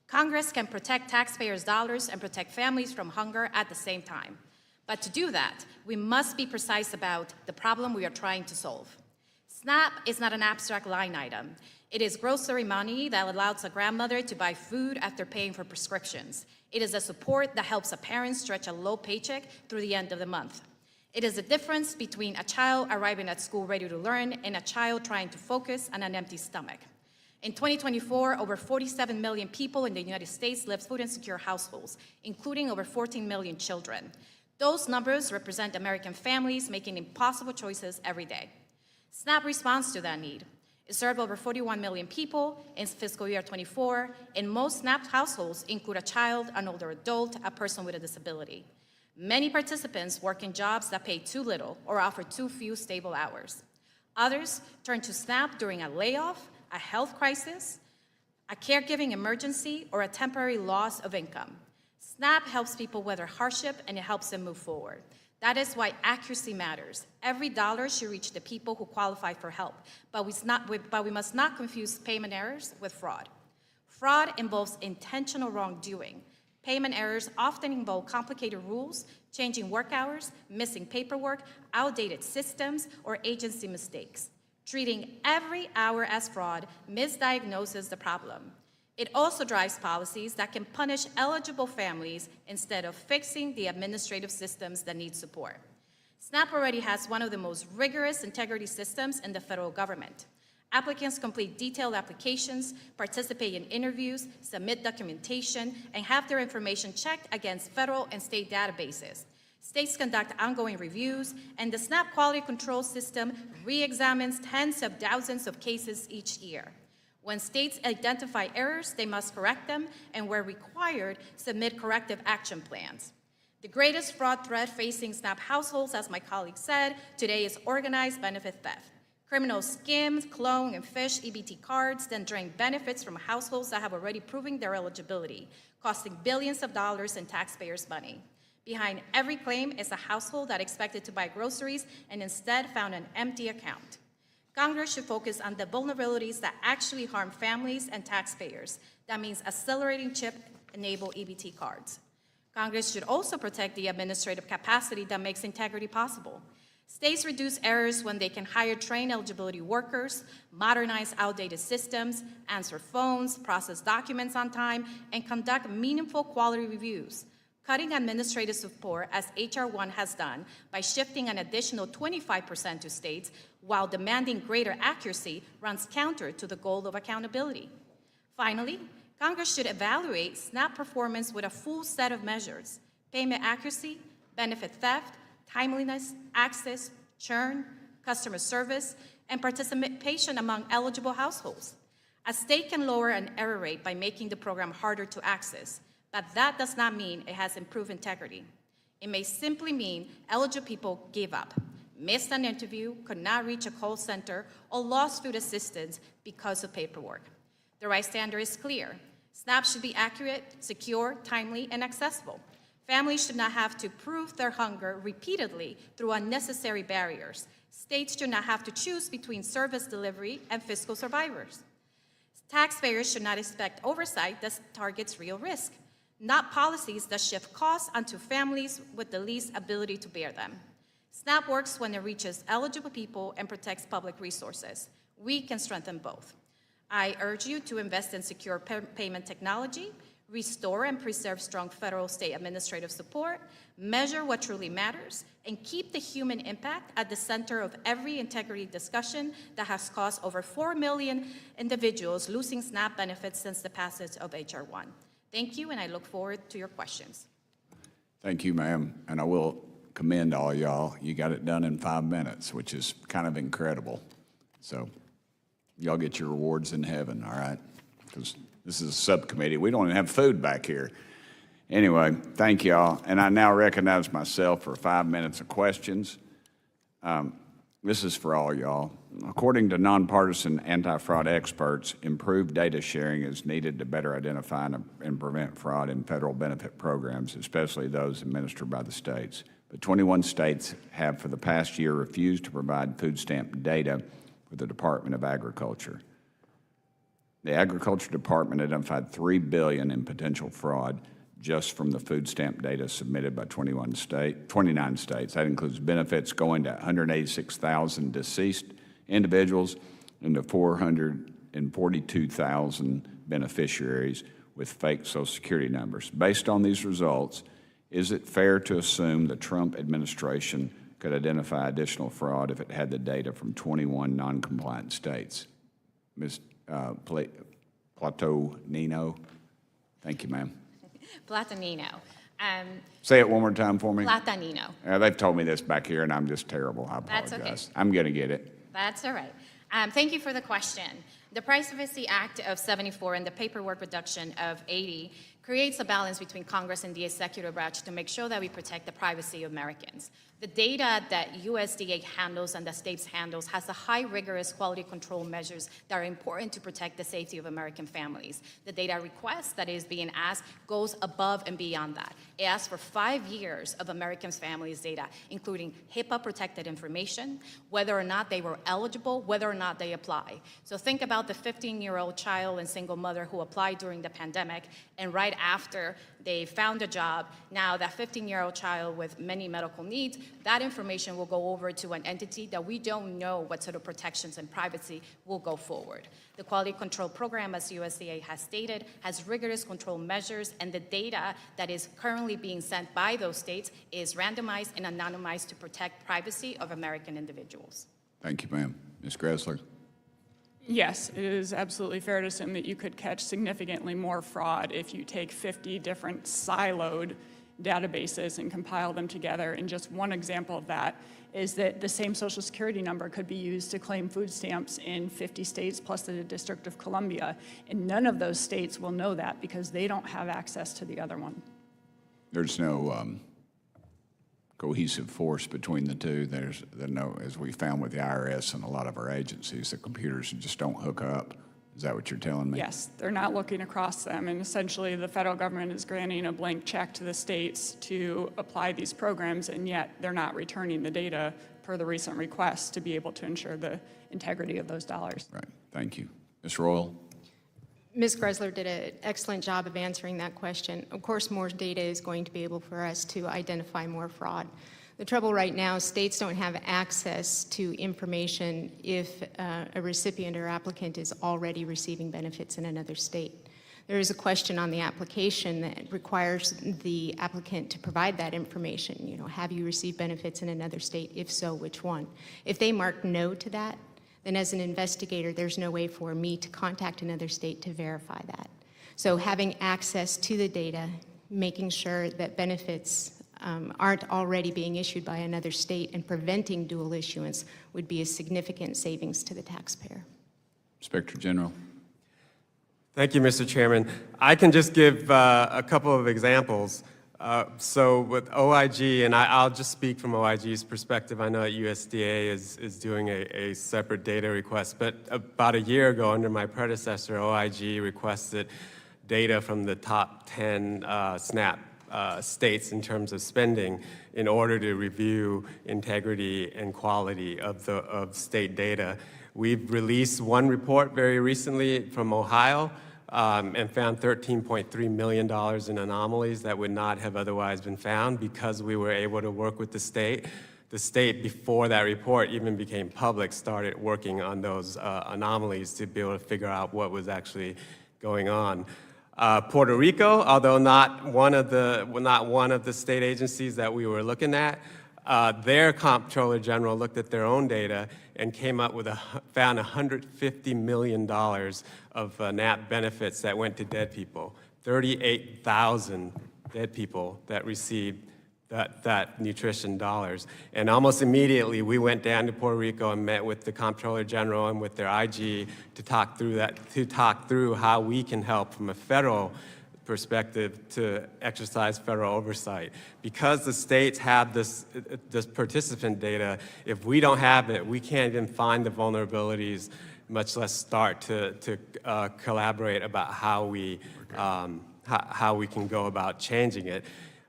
Congress can protect taxpayers' dollars and protect families from hunger at the same time. But to do that, we must be precise about the problem we are trying to solve. SNAP is not an abstract line item. It is grocery money that allows a grandmother to buy food after paying for prescriptions. It is a support that helps a parent stretch a low paycheck through the end of the month. It is the difference between a child arriving at school ready to learn and a child trying to focus on an empty stomach. In 2024, over 47 million people in the United States live food insecure households, including over 14 million children. Those numbers represent American families making impossible choices every day. SNAP responds to that need. It served over 41 million people in fiscal year 24, and most SNAP households include a child, an older adult, a person with a disability. Many participants work in jobs that pay too little or offer too few stable hours. Others turn to SNAP during a layoff, a health crisis, a caregiving emergency, or a temporary loss of income. SNAP helps people weather hardship, and it helps them move forward. That is why accuracy matters. Every dollar should reach the people who qualify for help, but we must not confuse payment errors with fraud. Fraud involves intentional wrongdoing. Payment errors often involve complicated rules, changing work hours, missing paperwork, outdated systems, or agency mistakes. Treating every hour as fraud misdiagnoses the problem. It also drives policies that can punish eligible families instead of fixing the administrative systems that need support. SNAP already has one of the most rigorous integrity systems in the federal government. Applicants complete detailed applications, participate in interviews, submit documentation, and have their information checked against federal and state databases. States conduct ongoing reviews, and the SNAP quality control system re-examines tens of thousands of cases each year. When states identify errors, they must correct them, and where required, submit corrective action plans. The greatest fraud threat facing SNAP households, as my colleague said, today is organized benefit theft. Criminals skim, clone, and phish EBT cards, then drain benefits from households that have already proven their eligibility, costing billions of dollars in taxpayers' money. Behind every claim is a household that expected to buy groceries and instead found an empty account. Congress should focus on the vulnerabilities that actually harm families and taxpayers. That means accelerating chip-enabled EBT cards. Congress should also protect the administrative capacity that makes integrity possible. States reduce errors when they can hire trained eligibility workers, modernize outdated systems, answer phones, process documents on time, and conduct meaningful quality reviews. Cutting administrative support, as H.R. 1 has done, by shifting an additional 25% to states while demanding greater accuracy, runs counter to the goal of accountability. Finally, Congress should evaluate SNAP performance with a full set of measures: payment accuracy, benefit theft, timeliness, access, churn, customer service, and participation among eligible households. A state can lower an error rate by making the program harder to access, but that does not mean it has improved integrity. It may simply mean eligible people gave up, missed an interview, could not reach a call center, or lost food assistance because of paperwork. The right standard is clear. SNAP should be accurate, secure, timely, and accessible. Families should not have to prove their hunger repeatedly through unnecessary barriers. States should not have to choose between service delivery and fiscal survivors. Taxpayers should not expect oversight that targets real risk, not policies that shift costs onto families with the least ability to bear them. SNAP works when it reaches eligible people and protects public resources. We can strengthen both. I urge you to invest in secure payment technology, restore and preserve strong federal state administrative support, measure what truly matters, and keep the human impact at the center of every integrity discussion that has caused over 4 million individuals losing SNAP benefits since the passage of H.R. 1. Thank you, and I look forward to your questions. Thank you, ma'am. And I will commend all y'all. You got it done in 5 minutes, which is kind of incredible. So y'all get your rewards in heaven, all right? Because this is a subcommittee. We don't even have food back here. Anyway, thank y'all. And I now recognize myself for 5 minutes of questions. This is for all y'all. According to nonpartisan anti-fraud experts, improved data sharing is needed to better identify and prevent fraud in federal benefit programs, especially those administered by the states. But 21 states have for the past year refused to provide food stamp data for the Department of Agriculture. The Agriculture Department identified $3 billion in potential fraud just from the food stamp data submitted by 29 states. That includes benefits going to 186,000 deceased individuals and to 442,000 beneficiaries with fake Social Security numbers. Based on these results, is it fair to assume the Trump administration could identify additional fraud if it had the data from 21 non-compliant states? Ms. Platonino. Thank you, ma'am. Platonino. Say it one more time for me. Platonino. They've told me this back here, and I'm just terrible. I apologize. That's okay. I'm going to get it. That's all right. Thank you for the question. The Privacy Act of '74 and the paperwork reduction of '80 creates a balance between Congress and the executive branch to make sure that we protect the privacy of Americans. The data that USDA handles and the states handles has a high rigorous quality control measures that are important to protect the safety of American families. The data request that is being asked goes above and beyond that. It asks for 5 years of Americans' families' data, including HIPAA-protected information, whether or not they were eligible, whether or not they apply. So think about the 15-year-old child and single mother who applied during the pandemic, and right after they found a job, now that 15-year-old child with many medical needs, that information will go over to an entity that we don't know what sort of protections and privacy will go forward. The quality control program, as USDA has stated, has rigorous control measures, and the data that is currently being sent by those states is randomized and anonymized to protect privacy of American individuals. Thank you, ma'am. Ms. Gressler? Yes, it is absolutely fair to assume that you could catch significantly more fraud if you take 50 different siloed databases and compile them together. And just one example of that is that the same Social Security number could be used to claim food stamps in 50 states plus the District of Columbia. And none of those states will know that because they don't have access to the other one. There's no cohesive force between the two. There's no, as we found with the IRS and a lot of our agencies, the computers just don't hook up. Is that what you're telling me? Yes, they're not looking across them, and essentially the federal government is granting a blank check to the states to apply these programs, and yet they're not returning the data per the recent request to be able to ensure the integrity of those dollars. Right, thank you. Ms. Royal? Ms. Gressler did an excellent job of answering that question. Of course, more data is going to be able for us to identify more fraud. The trouble right now, states don't have access to information if a recipient or applicant is already receiving benefits in another state. There is a question on the application that requires the applicant to provide that information. You know, have you received benefits in another state? If so, which one? If they mark no to that, then as an investigator, there's no way for me to contact another state to verify that. So having access to the data, making sure that benefits aren't already being issued by another state and preventing dual issuance would be a significant savings to the taxpayer. Inspector General? Thank you, Mr. Chairman. I can just give a couple of examples. So with OIG, and I'll just speak from OIG's perspective. I know that USDA is doing a separate data request, but about a year ago under my predecessor, OIG requested data from the top 10 SNAP states in terms of spending in order to review integrity and quality of state data. We've released one report very recently from Ohio and found $13.3 million in anomalies that would not have otherwise been found because we were able to work with the state. The state, before that report even became public, started working on those anomalies to be able to figure out what was actually going on. Puerto Rico, although not one of the state agencies that we were looking at, their Comptroller General looked at their own data and came up with found $150 million of NAP benefits that went to dead people. 38,000 dead people that received that nutrition dollars. And almost immediately, we went down to Puerto Rico and met with the Comptroller General and with their IG to talk through how we can help from a federal perspective to exercise federal oversight. Because the states have this participant data, if we don't have it, we can't even find the vulnerabilities, much less start to collaborate about how we can go about changing it.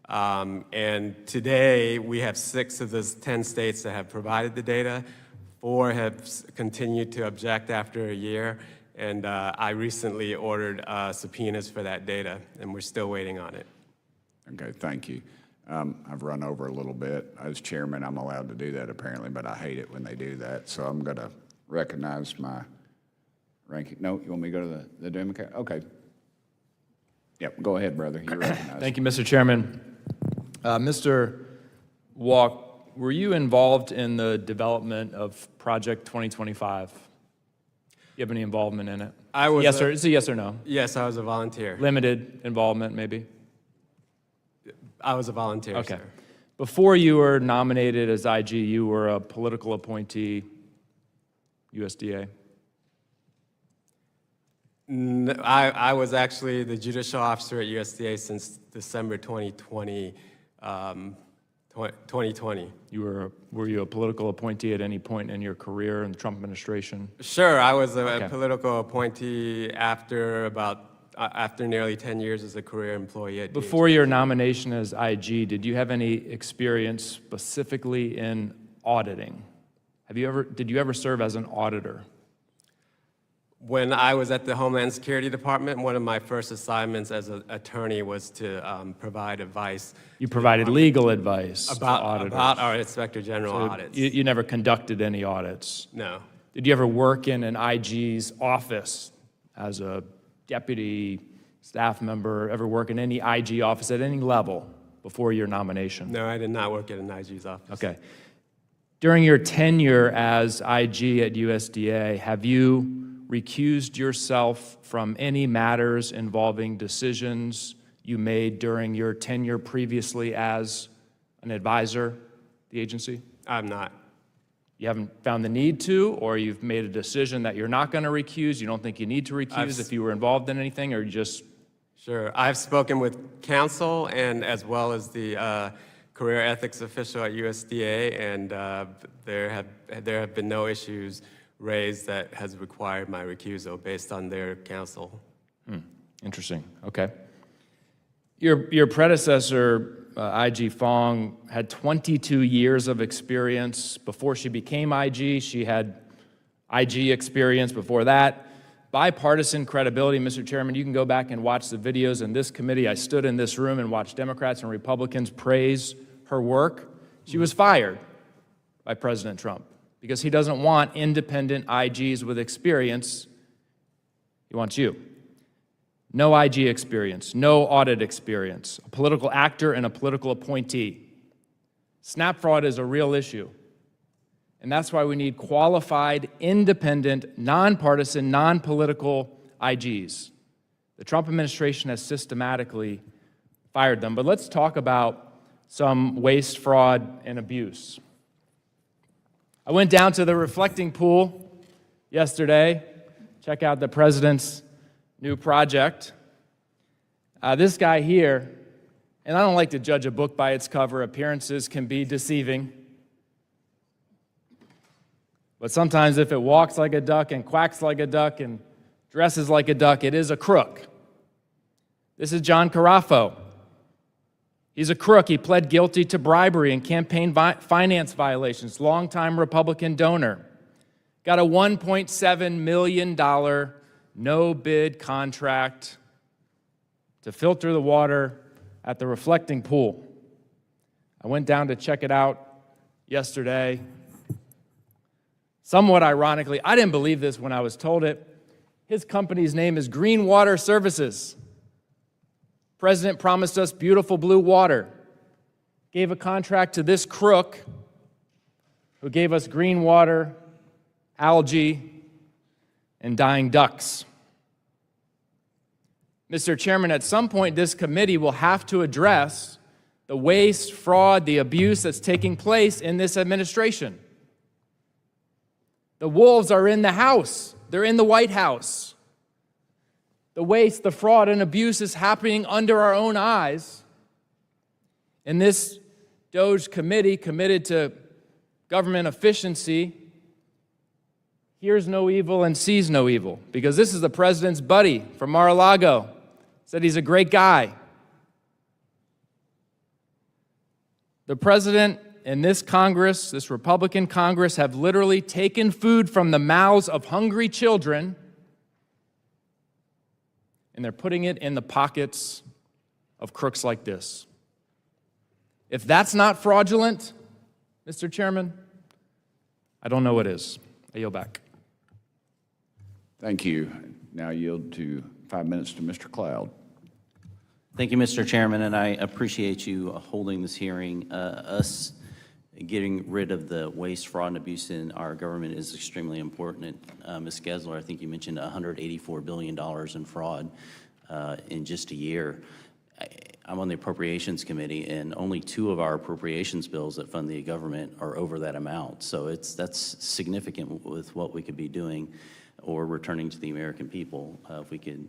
And today, we have 6 of those 10 states that have provided the data. 4 have continued to object after a year. And I recently ordered subpoenas for that data, and we're still waiting on it. Okay, thank you. I've run over a little bit. As chairman, I'm allowed to do that apparently, but I hate it when they do that. So I'm going to recognize my ranking. No, you want me to go to the Democrat? Okay. Yep, go ahead, brother. You're recognized. Thank you, Mr. Chairman. Mr. Walk, were you involved in the development of Project 2025? You have any involvement in it? I was. Yes, sir. It's a yes or no. Yes, I was a volunteer. Limited involvement, maybe? I was a volunteer, Okay. sir. Before you were nominated as IG, you were a political appointee USDA? I was actually the judicial officer at USDA since December 2020. 2020. Were you a political appointee at any point in your career in the Trump administration? Sure, I was a Okay. political appointee after nearly 10 years as a career employee at Before your nomination as IG, did you have any experience specifically in auditing? Did you ever serve as an auditor? When I was at the Homeland Security Department, one of my first assignments as an attorney was to provide advice. You provided legal advice to auditors. About our Inspector General So audits. you never conducted any audits? No. Did you ever work in an IG's office as a deputy staff member, ever work in any IG office at any level before your nomination? No, I did not work at an IG's office. Okay. During your tenure as IG at USDA, have you recused yourself from any matters involving decisions you made during your tenure previously as an advisor to the agency? I'm not. You haven't found the need to, or you've made a decision that you're not going to recuse? You don't think you need to recuse if you were involved in anything, or you just... Sure. I've spoken with counsel and as well as the career ethics official at USDA, and there have been no issues raised that has required my recusal based on their counsel. Interesting. Okay. Your predecessor, IG Fong, had 22 years of experience. Before she became IG, she had IG experience before that. Bipartisan credibility, Mr. Chairman, you can go back and watch the videos in this committee. I stood in this room and watched Democrats and Republicans praise her work. She was fired by President Trump because he doesn't want independent IGs with experience. He wants you. No IG experience, no audit experience, a political actor and a political appointee. SNAP fraud is a real issue. And that's why we need qualified, independent, nonpartisan, non-political IGs. The Trump administration has systematically fired them. But let's talk about some waste, fraud, and abuse. I went down to the reflecting pool yesterday, check out the president's new project. This guy here, and I don't like to judge a book by its cover. Appearances can be deceiving. But sometimes if it walks like a duck and quacks like a duck and dresses like a duck, it is a crook. This is John Carafo. He's a crook. He pled guilty to bribery and campaign finance violations, longtime Republican donor. Got a $1.7 million no-bid contract to filter the water at the reflecting pool. I went down to check it out yesterday. Somewhat ironically, I didn't believe this when I was told it. His company's name is Green Water Services. President promised us beautiful blue water, gave a contract to this crook who gave us green water, algae, and dying ducks. Mr. Chairman, at some point, this committee will have to address the waste, fraud, the abuse that's taking place in this administration. The wolves are in the House. They're in the White House. The waste, the fraud, and abuse is happening under our own eyes. And this DOJ committee, committed to government efficiency, hears no evil and sees no evil, because this is the president's buddy from Mar-a-Lago. Said he's a great guy. The president and this Congress, this Republican Congress, have literally taken food from the mouths of hungry children, and they're putting it in the pockets of crooks like this. If that's not fraudulent, Mr. Chairman, I don't know what is. I yield back. Thank you. Now yield to 5 minutes to Mr. Cloud. Thank you, Mr. Chairman, and I appreciate you holding this hearing. Us getting rid of the waste, fraud, and abuse in our government is extremely important. Ms. Gessler, I think you mentioned $184 billion in fraud in just a year. I'm on the Appropriations Committee, and only 2 of our appropriations bills that fund the government are over that amount. So that's significant with what we could be doing or returning to the American people if we could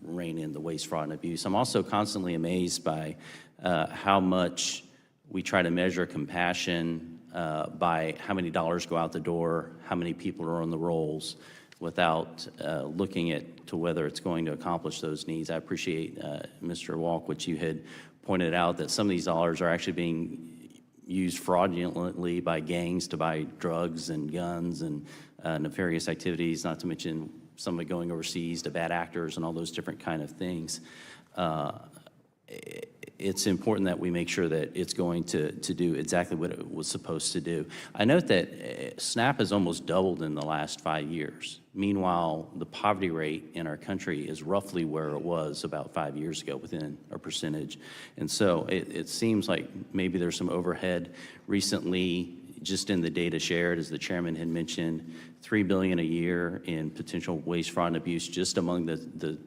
rein in the waste, fraud, and abuse. I'm also constantly amazed by how much we try to measure compassion by how many dollars go out the door, how many people are on the rolls, without looking at to whether it's going to accomplish those needs. I appreciate, Mr. Walk, what you had pointed out, that some of these dollars are actually being used fraudulently by gangs to buy drugs and guns and nefarious activities, not to mention some of it going overseas to bad actors and all those different kind of things. It's important that we make sure that it's going to do exactly what it was supposed to do. I note that SNAP has almost doubled in the last 5 years. Meanwhile, the poverty rate in our country is roughly where it was about 5 years ago, within a percentage. And so it seems like maybe there's some overhead. Recently, just in the data shared, as the chairman had mentioned, $3 billion a year in potential waste, fraud, and abuse just among the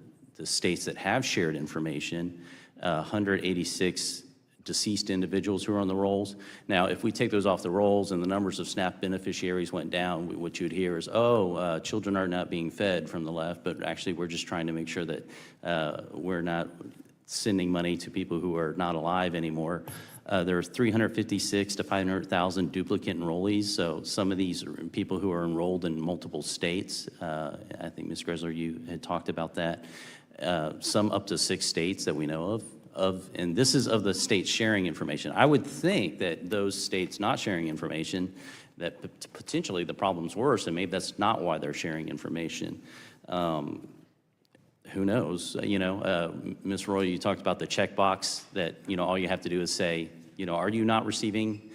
states that have shared information. 186 deceased individuals who are on the rolls. Now, if we take those off the rolls and the numbers of SNAP beneficiaries went down, what you'd hear is, children are not being fed from the left, but actually we're just trying to make sure that we're not sending money to people who are not alive anymore. There are 356 to 500,000 duplicate enrollees, so some of these are people who are enrolled in multiple states. I think, Ms. Gressler, you had talked about that. Some up to 6 states that we know of, and this is of the states sharing information. I would think that those states not sharing information, that potentially the problem's worse, and maybe that's not why they're sharing information. Who knows? Ms. Roy, you talked about the checkbox that, all you have to do is say, are you not receiving?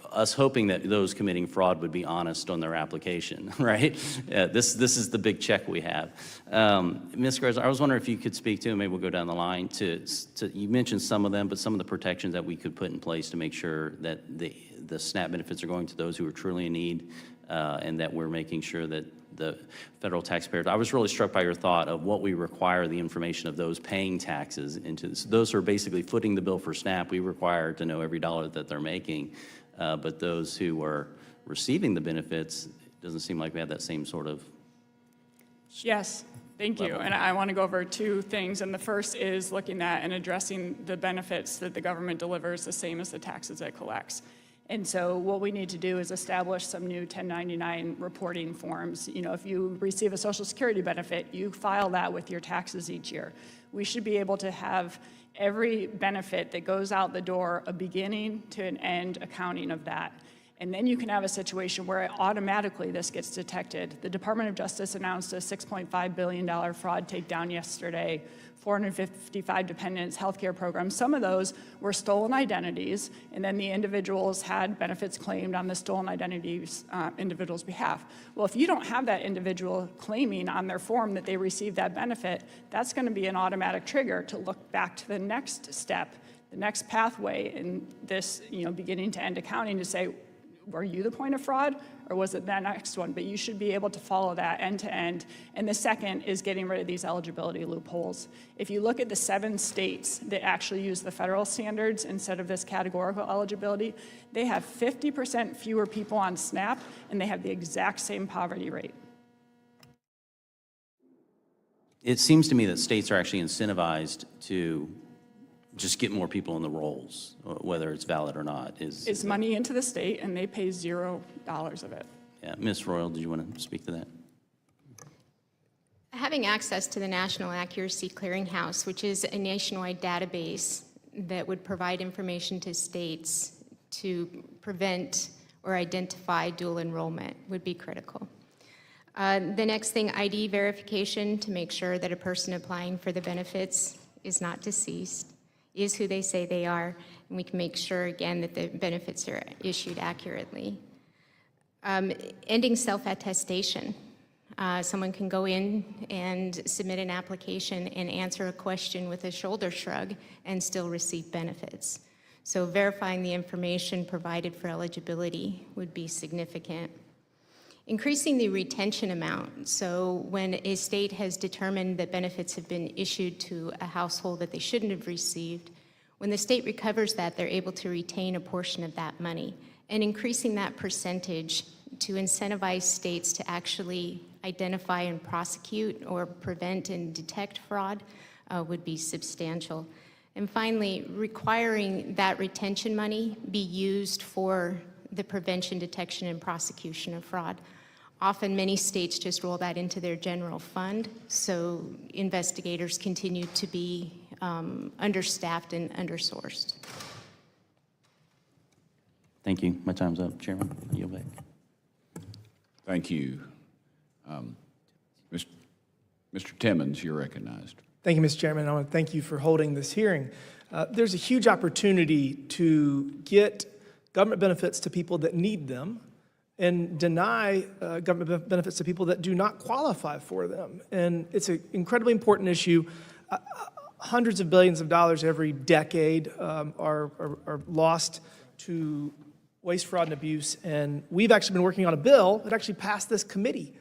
Us hoping that those committing fraud would be honest on their application, right? This is the big check we have. Ms. Gressler, I was wondering if you could speak to, and maybe we'll go down the line, to you mentioned some of them, but some of the protections that we could put in place to make sure that the SNAP benefits are going to those who are truly in need, and that we're making sure that the federal taxpayers. I was really struck by your thought of what we require the information of those paying taxes into this. Those who are basically footing the bill for SNAP, we require to know every dollar that they're making. But those who are receiving the benefits, it doesn't seem like we have that same sort of. Yes, thank you. And I want to go over 2 things. And the first is looking at and addressing the benefits that the government delivers the same as the taxes it collects. And so what we need to do is establish some new 1099 reporting forms. If you receive a Social Security benefit, you file that with your taxes each year. We should be able to have every benefit that goes out the door, a beginning to an end accounting of that. And then you can have a situation where automatically this gets detected. The Department of Justice announced a $6.5 billion fraud takedown yesterday, 455 dependents, healthcare programs. Some of those were stolen identities, and then the individuals had benefits claimed on the stolen identities individual's behalf. Well, if you don't have that individual claiming on their form that they received that benefit, that's going to be an automatic trigger to look back to the next step, the next pathway in this, beginning to end accounting to say, were you the point of fraud, or was it that next one? But you should be able to follow that end to end. And the second is getting rid of these eligibility loopholes. If you look at the 7 states that actually use the federal standards instead of this categorical eligibility, they have 50% fewer people on SNAP, and they have the exact same poverty rate. It seems to me that states are actually incentivized to just get more people in the rolls, whether it's valid or not. It's money into the state, and they pay $0 of it. Yeah, Ms. Royal, did you want to speak to that? Having access to the National Accuracy Clearinghouse, which is a nationwide database that would provide information to states to prevent or identify dual enrollment, would be critical. The next thing, ID verification, to make sure that a person applying for the benefits is not deceased, is who they say they are, and we can make sure, again, that the benefits are issued accurately. Ending self-attestation. Someone can go in and submit an application and answer a question with a shoulder shrug and still receive benefits. So verifying the information provided for eligibility would be significant. Increasing the retention amount. So when a state has determined that benefits have been issued to a household that they shouldn't have received, When the state recovers that, they're able to retain a portion of that money. And increasing that percentage to incentivize states to actually identify and prosecute or prevent and detect fraud would be substantial. And finally, requiring that retention money be used for the prevention, detection, and prosecution of fraud. Often, many states just roll that into their general fund, so investigators continue to be understaffed and undersourced. Thank you. My time's up, Chairman. I yield back. Thank you. Mr. Timmons, you're recognized. Thank you, Mr. Chairman. I want to thank you for holding this hearing. There's a huge opportunity to get government benefits to people that need them and deny government benefits to people that do not qualify for them. And it's an incredibly important issue. Hundreds of billions of dollars every decade are lost to waste, fraud, and abuse. And we've actually been working on a bill that actually passed this committee.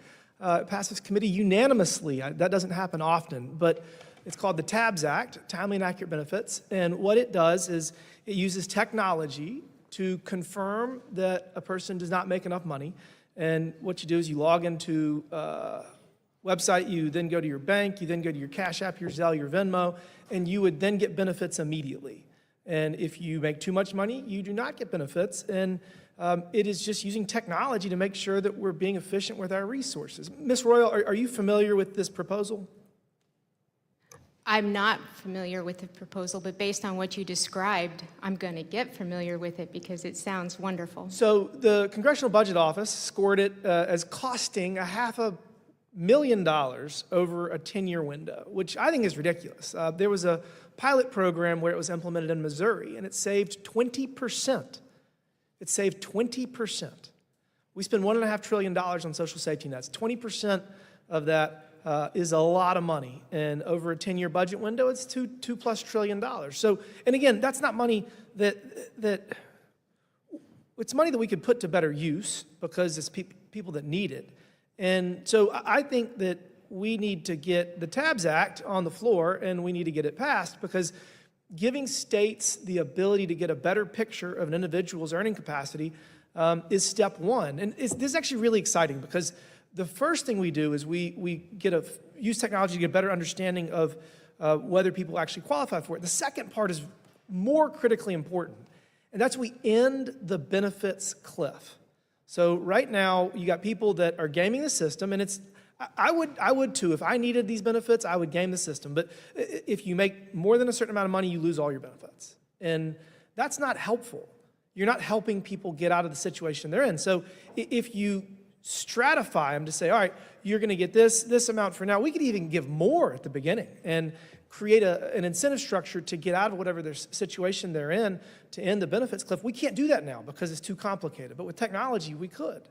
It passed this committee unanimously. That doesn't happen often, but it's called the TABS Act, Timely and Accurate Benefits. And what it does is it uses technology to confirm that a person does not make enough money. And what you do is you log into a website, you then go to your bank, you then go to your Cash App, your Zelle, your Venmo, and you would then get benefits immediately. And if you make too much money, you do not get benefits. And it is just using technology to make sure that we're being efficient with our resources. Ms. Royal, are you familiar with this proposal? I'm not familiar with the proposal, but based on what you described, I'm going to get familiar with it because it sounds wonderful. So the Congressional Budget Office scored it as costing $500,000 over a 10-year window, which I think is ridiculous. There was a pilot program where it was implemented in Missouri, and it saved 20%. It saved 20%. We spend $1.5 trillion on social safety nets. 20% of that is a lot of money. And over a 10-year budget window, it's $2+ trillion. So, and again, that's not money it's money that we could put to better use because it's people that need it. And so I think that we need to get the TABS Act on the floor and we need to get it passed because giving states the ability to get a better picture of an individual's earning capacity is step one. And this is actually really exciting because the first thing we do is we use technology to get a better understanding of whether people actually qualify for it. The second part is more critically important, and that's we end the benefits cliff. So right now, you got people that are gaming the system, and I would too. If I needed these benefits, I would game the system. But if you make more than a certain amount of money, you lose all your benefits. And that's not helpful. You're not helping people get out of the situation they're in. So if you stratify them to say, all right, you're going to get this amount for now. We could even give more at the beginning and create an incentive structure to get out of whatever their situation they're in to end the benefits cliff. We can't do that now because it's too complicated. But with technology, we could.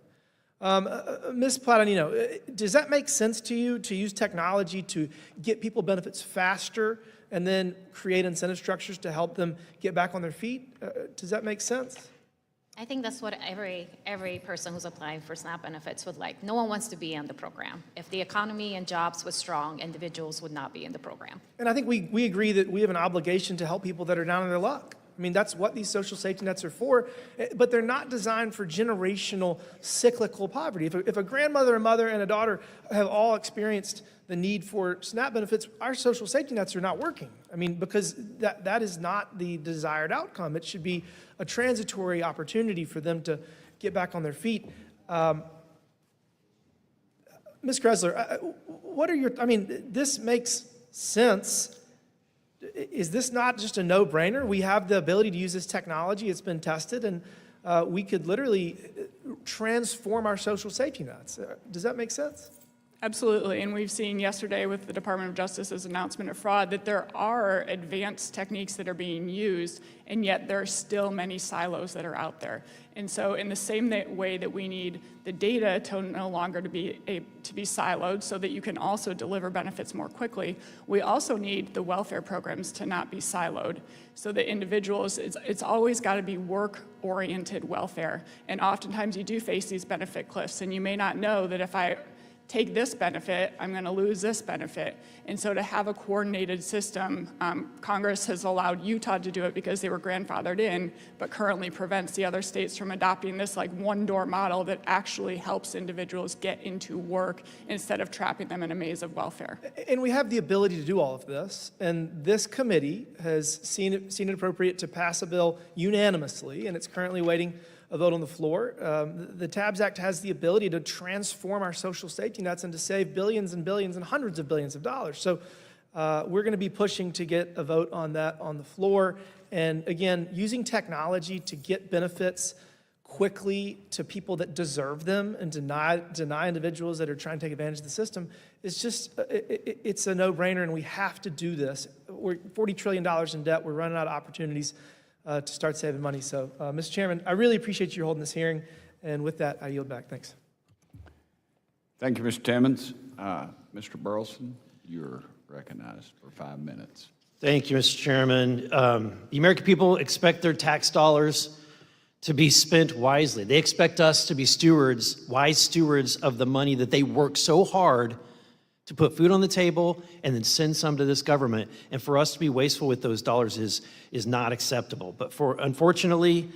Ms. Platanino, does that make sense to you to use technology to get people benefits faster and then create incentive structures to help them get back on their feet? Does that make sense? I think that's what every person who's applying for SNAP benefits would like. No one wants to be in the program. If the economy and jobs was strong, individuals would not be in the program. And I think we agree that we have an obligation to help people that are down on their luck. I mean, that's what these social safety nets are for, but they're not designed for generational cyclical poverty. If a grandmother, a mother, and a daughter have all experienced the need for SNAP benefits, our social safety nets are not working. I mean, because that is not the desired outcome. It should be a transitory opportunity for them to get back on their feet. Ms. Gressler, what are your, I mean, this makes sense. Is this not just a no-brainer? We have the ability to use this technology. It's been tested, and we could literally transform our social safety nets. Does that make sense? Absolutely, and we've seen yesterday with the Department of Justice's announcement of fraud that there are advanced techniques that are being used, and yet there are still many silos that are out there. And so in the same way that we need the data to no longer to be siloed so that you can also deliver benefits more quickly, we also need the welfare programs to not be siloed so that individuals, it's always got to be work-oriented welfare. And oftentimes you do face these benefit cliffs, and you may not know that if I take this benefit, I'm going to lose this benefit. And so to have a coordinated system, Congress has allowed Utah to do it because they were grandfathered in, but currently prevents the other states from adopting this like one-door model that actually helps individuals get into work instead of trapping them in a maze of welfare. And we have the ability to do all of this, and this committee has seen it appropriate to pass a bill unanimously, and it's currently waiting a vote on the floor. The TABS Act has the ability to transform our social safety nets and to save billions and billions and hundreds of billions of dollars. So we're going to be pushing to get a vote on that on the floor. And again, using technology to get benefits quickly to people that deserve them and deny individuals that are trying to take advantage of the system is just, it's a no-brainer, and we have to do this. We're $40 trillion in debt. We're running out of opportunities to start saving money. So, Mr. Chairman, I really appreciate you holding this hearing, and with that, I yield back. Thanks. Thank you, Mr. Timmons. Mr. Burleson, you're recognized for 5 minutes. Thank you, Mr. Chairman. The American people expect their tax dollars to be spent wisely. They expect us to be stewards, wise stewards of the money that they work so hard to put food on the table and then send some to this government. And for us to be wasteful with those dollars is not acceptable. But unfortunately,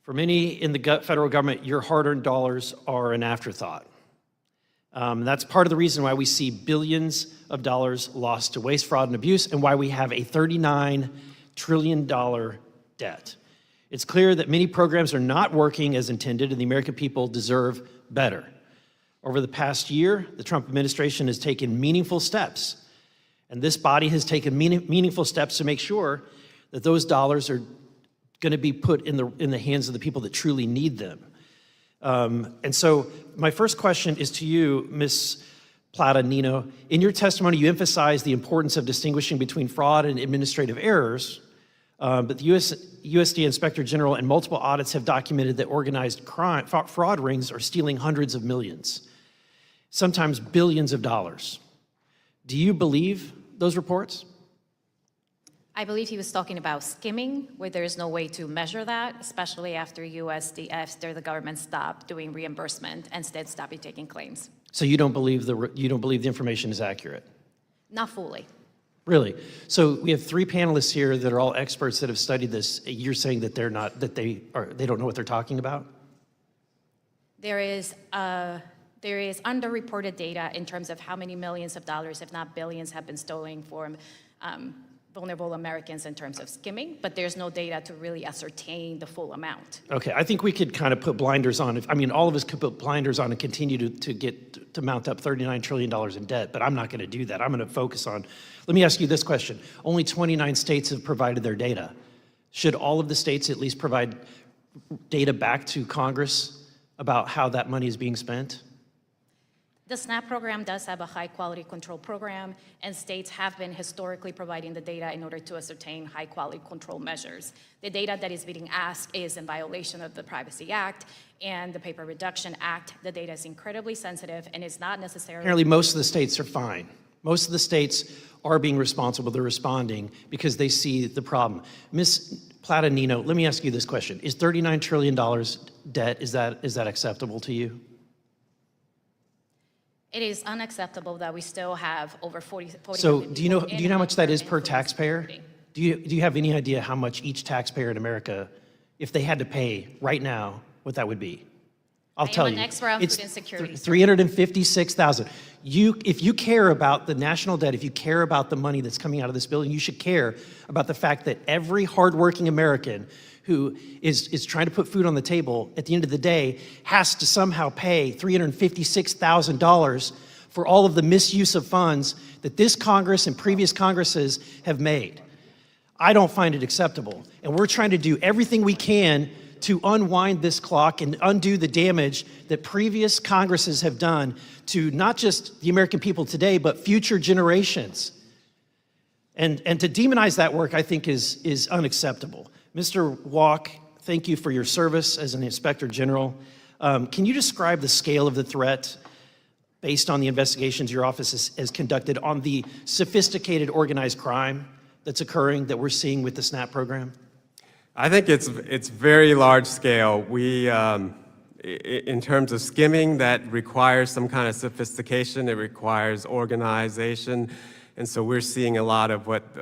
for many in the federal government, your hard-earned dollars are an afterthought. That's part of the reason why we see billions of dollars lost to waste, fraud, and abuse, and why we have a $39 trillion debt. It's clear that many programs are not working as intended, and the American people deserve better. Over the past year, the Trump administration has taken meaningful steps, and this body has taken meaningful steps to make sure that those dollars are going to be put in the hands of the people that truly need them. And so my first question is to you, Ms. Plata-Nino. In your testimony, you emphasized the importance of distinguishing between fraud and administrative errors, but the USDA Inspector General and multiple audits have documented that organized crime, fraud rings are stealing hundreds of millions, sometimes billions of dollars. Do you believe those reports? I believe he was talking about skimming, where there is no way to measure that, especially after after the government stopped doing reimbursement and instead stopped taking claims. So you don't believe the information is accurate? Not fully. Really? So we have 3 panelists here that are all experts that have studied this. You're saying that they don't know what they're talking about? There is underreported data in terms of how many millions of dollars, if not billions, have been stolen from vulnerable Americans in terms of skimming, but there's no data to really ascertain the full amount. Okay, I think we could kind of put blinders on. I mean, all of us could put blinders on and continue to mount up $39 trillion in debt, but I'm not going to do that. I'm going to focus on, let me ask you this question. Only 29 states have provided their data. Should all of the states at least provide data back to Congress about how that money is being spent? The SNAP program does have a high-quality control program, and states have been historically providing the data in order to ascertain high-quality control measures. The data that is being asked is in violation of the Privacy Act and the Paper Reduction Act. The data is incredibly sensitive, and it's not necessarily— Apparently, most of the states are fine. Most of the states are being responsible. They're responding because they see the problem. Ms. Plata-Nino, let me ask you this question. Is $39 trillion debt, is that acceptable to you? It is unacceptable that we still have over 40 So million do you know people how much that is per influence taxpayer? voting. Do you have any idea how much each taxpayer in America, if they had to pay right now, what that would be? I'll tell you. I am an expert on It's food insecurity. $356,000. If you care about the national debt, if you care about the money that's coming out of this building, you should care about the fact that every hardworking American who is trying to put food on the table at the end of the day has to somehow pay $356,000 for all of the misuse of funds that this Congress and previous Congresses have made. I don't find it acceptable. And we're trying to do everything we can to unwind this clock and undo the damage that previous Congresses have done to not just the American people today, but future generations. And to demonize that work, I think, is unacceptable. Mr. Walk, thank you for your service as an Inspector General. Can you describe the scale of the threat based on the investigations your office has conducted on the sophisticated organized crime that's occurring that we're seeing with the SNAP program? I think it's very large scale. in terms of skimming, that requires some kind of sophistication. It requires organization. And so we're seeing a lot of what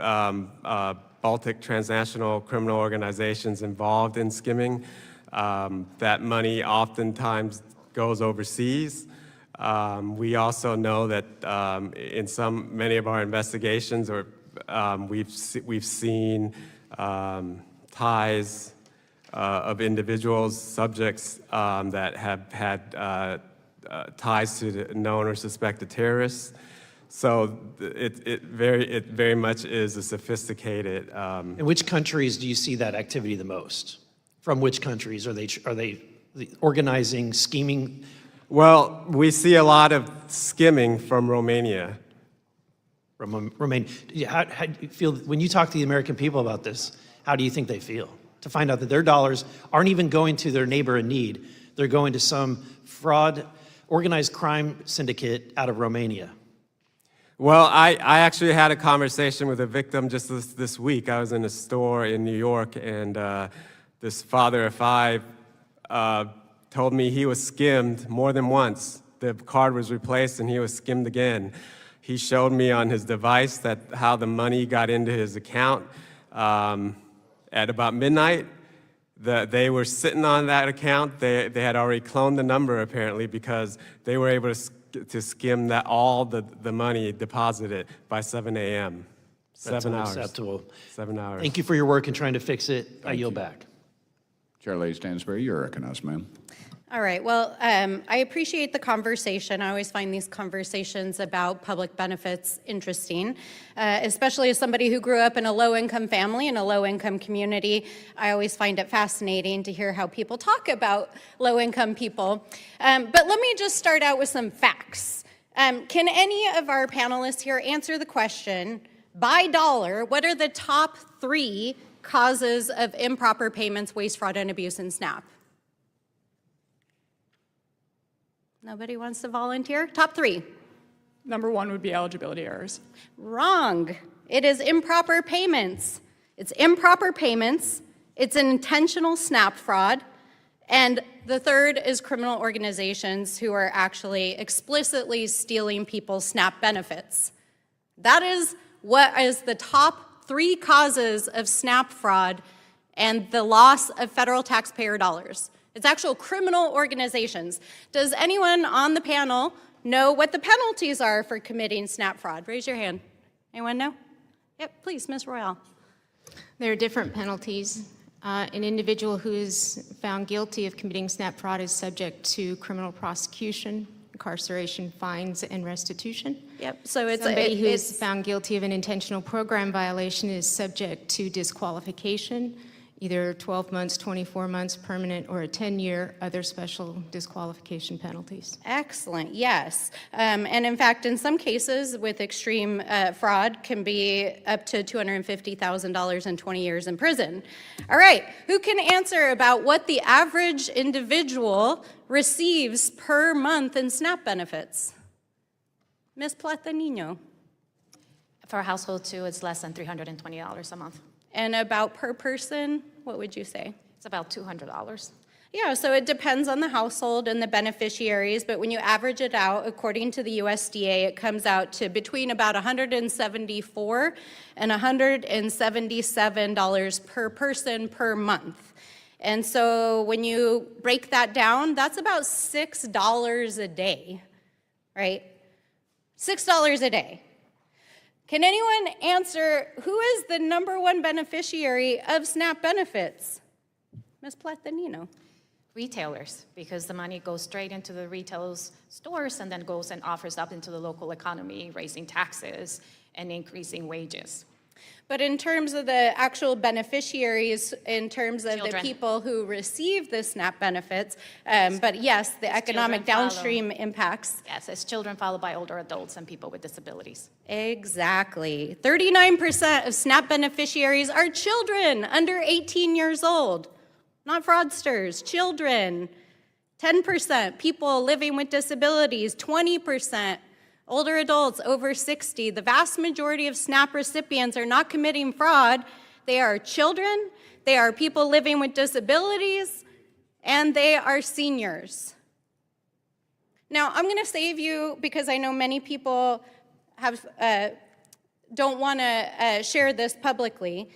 Baltic transnational criminal organizations involved in skimming. That money oftentimes goes overseas. We also know that in many of our investigations, we've seen ties of individuals, subjects that have had ties to known or suspected terrorists. So it very much is a sophisticated. In which countries do you see that activity the most? From which countries are they organizing, scheming? Well, we see a lot of skimming from Romania. From Romania. How do you feel when you talk to the American people about this? How do you think they feel to find out that their dollars aren't even going to their neighbor in need? They're going to some fraud, organized crime syndicate out of Romania. Well, I actually had a conversation with a victim just this week. I was in a store in New York, and this father of five told me he was skimmed more than once. The card was replaced, and he was skimmed again. He showed me on his device how the money got into his account at about midnight. They were sitting on that account. They had already cloned the number, apparently, because they were able to skim all the money deposited by 7 a.m. That's 7 hours. unacceptable. 7 hours. Thank you for your work in trying to fix it. I yield back. Chair Lady Stansbury, you're recognized, ma'am. All right, well, I appreciate the conversation. I always find these conversations about public benefits interesting, especially as somebody who grew up in a low-income family, in a low-income community. I always find it fascinating to hear how people talk about low-income people. But let me just start out with some facts. Can any of our panelists here answer the question, by dollar, what are the top 3 causes of improper payments, waste, fraud, and abuse in SNAP? Nobody wants to volunteer? Top 3. Number 1 would be eligibility errors. Wrong. It is improper payments. It's improper payments. It's an intentional SNAP fraud. And the third is criminal organizations who are actually explicitly stealing people's SNAP benefits. That is what is the top 3 causes of SNAP fraud and the loss of federal taxpayer dollars. It's actual criminal organizations. Does anyone on the panel know what the penalties are for committing SNAP fraud? Raise your hand. Anyone know? Yep, please, Ms. Royale. There are different penalties. An individual who is found guilty of committing SNAP fraud is subject to criminal prosecution, incarceration, fines, and restitution. Yep, so it's Somebody who is found guilty of an intentional program violation is subject to disqualification, either 12 months, 24 months, permanent, or a 10-year other special disqualification penalties. Excellent, yes. And in fact, in some cases with extreme fraud can be up to $250,000 and 20 years in prison. All right, who can answer about what the average individual receives per month in SNAP benefits? Ms. Platanino. For a household too, it's less than $320 a month. And about per person, what would you say? It's about $200. Yeah, so it depends on the household and the beneficiaries, but when you average it out, according to the USDA, it comes out to between about $174 and $177 per person per month. And so when you break that down, that's about $6 a day, right? $6 a day. Can anyone answer who is the #1 beneficiary of SNAP benefits? Ms. Platanino. Retailers, because the money goes straight into the retailers' stores and then goes and offers up into the local economy, raising taxes and increasing wages. But in terms of the actual beneficiaries, in terms of Children. the people who receive the SNAP benefits, but yes, the economic children follow. downstream impacts. Yes, it's children followed by older adults and people with disabilities. Exactly. 39% of SNAP beneficiaries are children under 18 years old. Not fraudsters, children. 10% people living with disabilities, 20% older adults over 60. The vast majority of SNAP recipients are not committing fraud. They are children, they are people living with disabilities, and they are seniors. Now, I'm going to save you because I know many people don't want to share this publicly,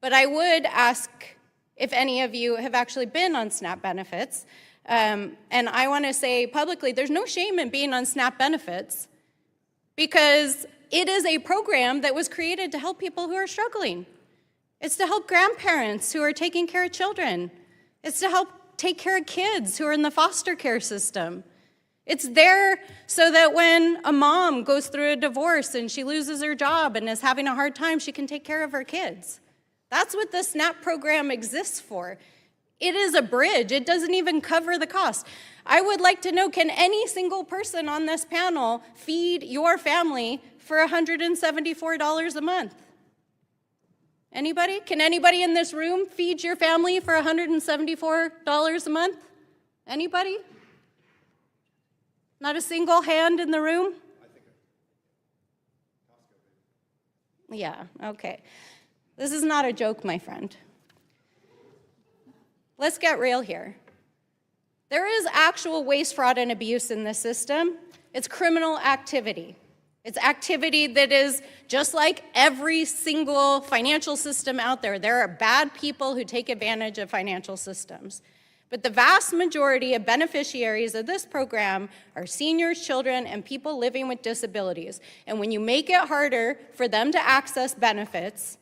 but I would ask if any of you have actually been on SNAP benefits. And I want to say publicly, there's no shame in being on SNAP benefits because it is a program that was created to help people who are struggling. It's to help grandparents who are taking care of children. It's to help take care of kids who are in the foster care system. It's there so that when a mom goes through a divorce and she loses her job and is having a hard time, she can take care of her kids. That's what the SNAP program exists for. It is a bridge. It doesn't even cover the cost. I would like to know, can any single person on this panel feed your family for $174 a month? Anybody? Can anybody in this room feed your family for $174 a month? Anybody? Not a single hand in the room? Yeah, okay. This is not a joke, my friend. Let's get real here. There is actual waste, fraud, and abuse in this system. It's criminal activity. It's activity that is just like every single financial system out there. There are bad people who take advantage of financial systems. But the vast majority of beneficiaries of this program are seniors, children, and people living with disabilities. And when you make it harder for them to access benefits,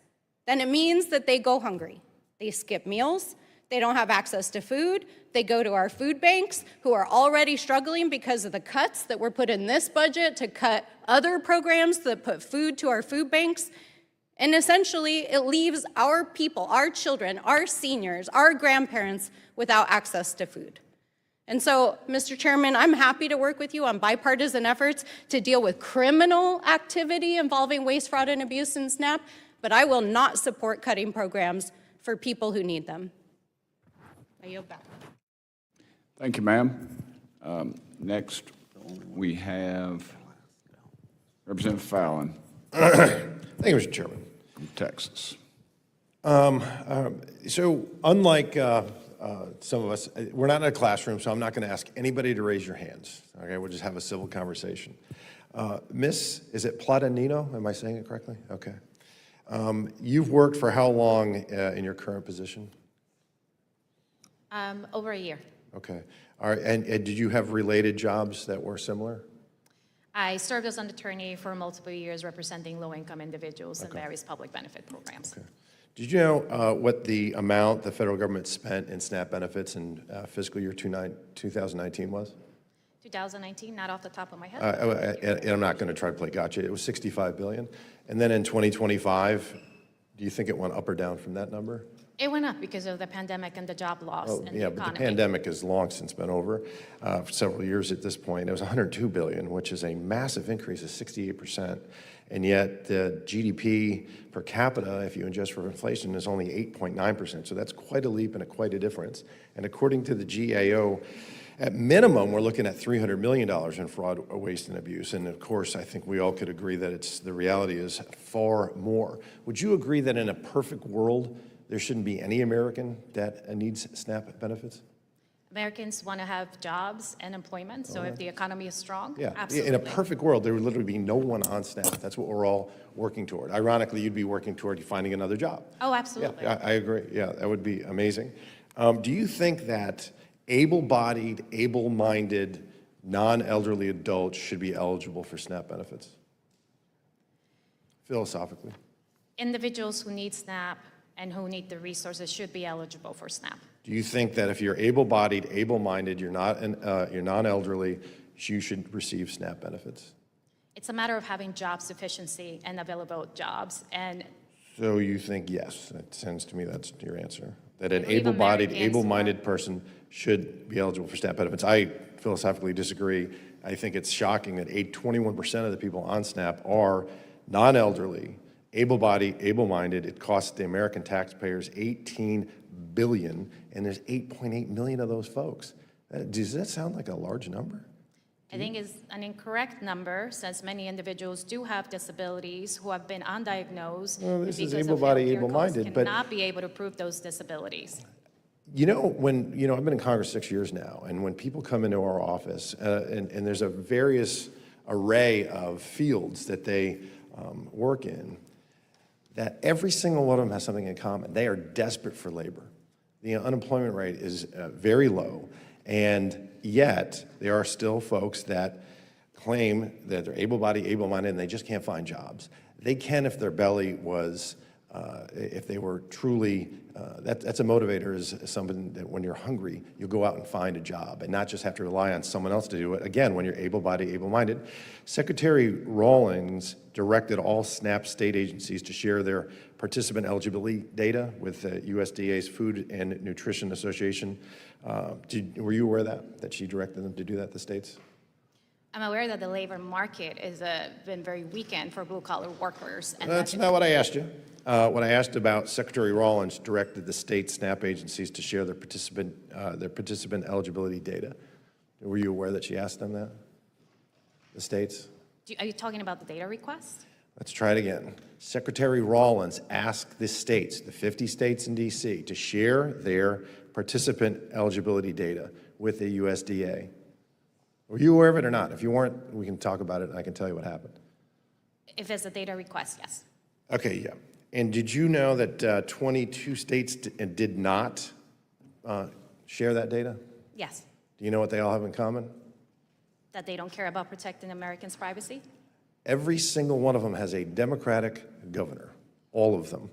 then it means that they go hungry. They skip meals. They don't have access to food. They go to our food banks, who are already struggling because of the cuts that were put in this budget to cut other programs that put food to our food banks. And essentially, it leaves our people, our children, our seniors, our grandparents without access to food. And so, Mr. Chairman, I'm happy to work with you on bipartisan efforts to deal with criminal activity involving waste, fraud, and abuse in SNAP, but I will not support cutting programs for people who need them. I yield back. Thank you, ma'am. Next, we have Representative Fallon Thank you, Mr. Chairman. from Texas. So unlike some of us, we're not in a classroom, so I'm not going to ask anybody to raise your hands. Okay, we'll just have a civil conversation. Miss, is it Platanino? Am I saying it correctly? Okay. You've worked for how long in your current position? Over a year. Okay. All right. And did you have related jobs that were similar? I served as an attorney for multiple years representing low-income individuals in various public benefit programs. Okay. Did you know what the amount the federal government spent in SNAP benefits in fiscal year 2019 was? 2019, not off the top of my head. And I'm not going to try to play gotcha. It was $65 billion. And then in 2025, do you think it went up or down from that number? It went up because of the pandemic and the job loss and the Yeah, economy. but the pandemic has long since been over. For several years at this point, it was $102 billion, which is a massive increase of 68%. And yet the GDP per capita, if you adjust for inflation, is only 8.9%. So that's quite a leap and quite a difference. And according to the GAO, at minimum, we're looking at $300 million in fraud, waste, and abuse. And of course, I think we all could agree that the reality is far more. Would you agree that in a perfect world, there shouldn't be any American that needs SNAP benefits? Americans want to have jobs and employment, so if the economy is strong, Yeah, absolutely. in a perfect world, there would literally be no one on SNAP. That's what we're all working toward. Ironically, you'd be working toward finding another job. Oh, absolutely. Yeah, I agree. Yeah, that would be amazing. Do you think that able-bodied, able-minded, non-elderly adults should be eligible for SNAP benefits? Philosophically. Individuals who need SNAP and who need the resources should be eligible for SNAP. Do you think that if you're able-bodied, able-minded, you're non-elderly, you should receive SNAP benefits? It's a matter of having job sufficiency and available jobs. And So you think yes? It sounds to me that's your answer. That an believe able-bodied, Americans able-minded person should be eligible for SNAP benefits. I philosophically disagree. I think it's shocking that 21% of the people on SNAP are non-elderly, able-bodied, able-minded. It costs the American taxpayers $18 billion, and there's 8.8 million of those folks. Does that sound like a large number? I think it's an incorrect number, since many individuals do have disabilities who have been undiagnosed. Well, this is because of able-bodied, healthcare costs able-minded, but- cannot be able to prove those disabilities. You know, I've been in Congress 6 years now, and when people come into our office, and there's a various array of fields that they work in, that every single one of them has something in common. They are desperate for labor. The unemployment rate is very low, and yet there are still folks that claim that they're able-bodied, able-minded, and they just can't find jobs. They can if their belly was, if they were truly, that's a motivator, is something that when you're hungry, you'll go out and find a job and not just have to rely on someone else to do it. Again, when you're able-bodied, able-minded. Secretary Rawlings directed all SNAP state agencies to share their participant eligibility data with the USDA's Food and Nutrition Association. Were you aware of that she directed them to do that, the states? I'm aware that the labor market has been very weakened for blue-collar workers. And That's not what I asked you. What I asked about, Secretary Rawlings directed the state SNAP agencies to share their participant eligibility data. Were you aware that she asked them that? The states? Are you talking about the data request? Let's try it again. Secretary Rawlings asked the states, the 50 states in D.C., to share their participant eligibility data with the USDA. Were you aware of it or not? If you weren't, we can talk about it and I can tell you what happened. If it's a data request, yes. Okay, yeah. And did you know that 22 states did not share that data? Yes. Do you know what they all have in common? That they don't care about protecting Americans' privacy? Every single one of them has a Democratic governor, all of them.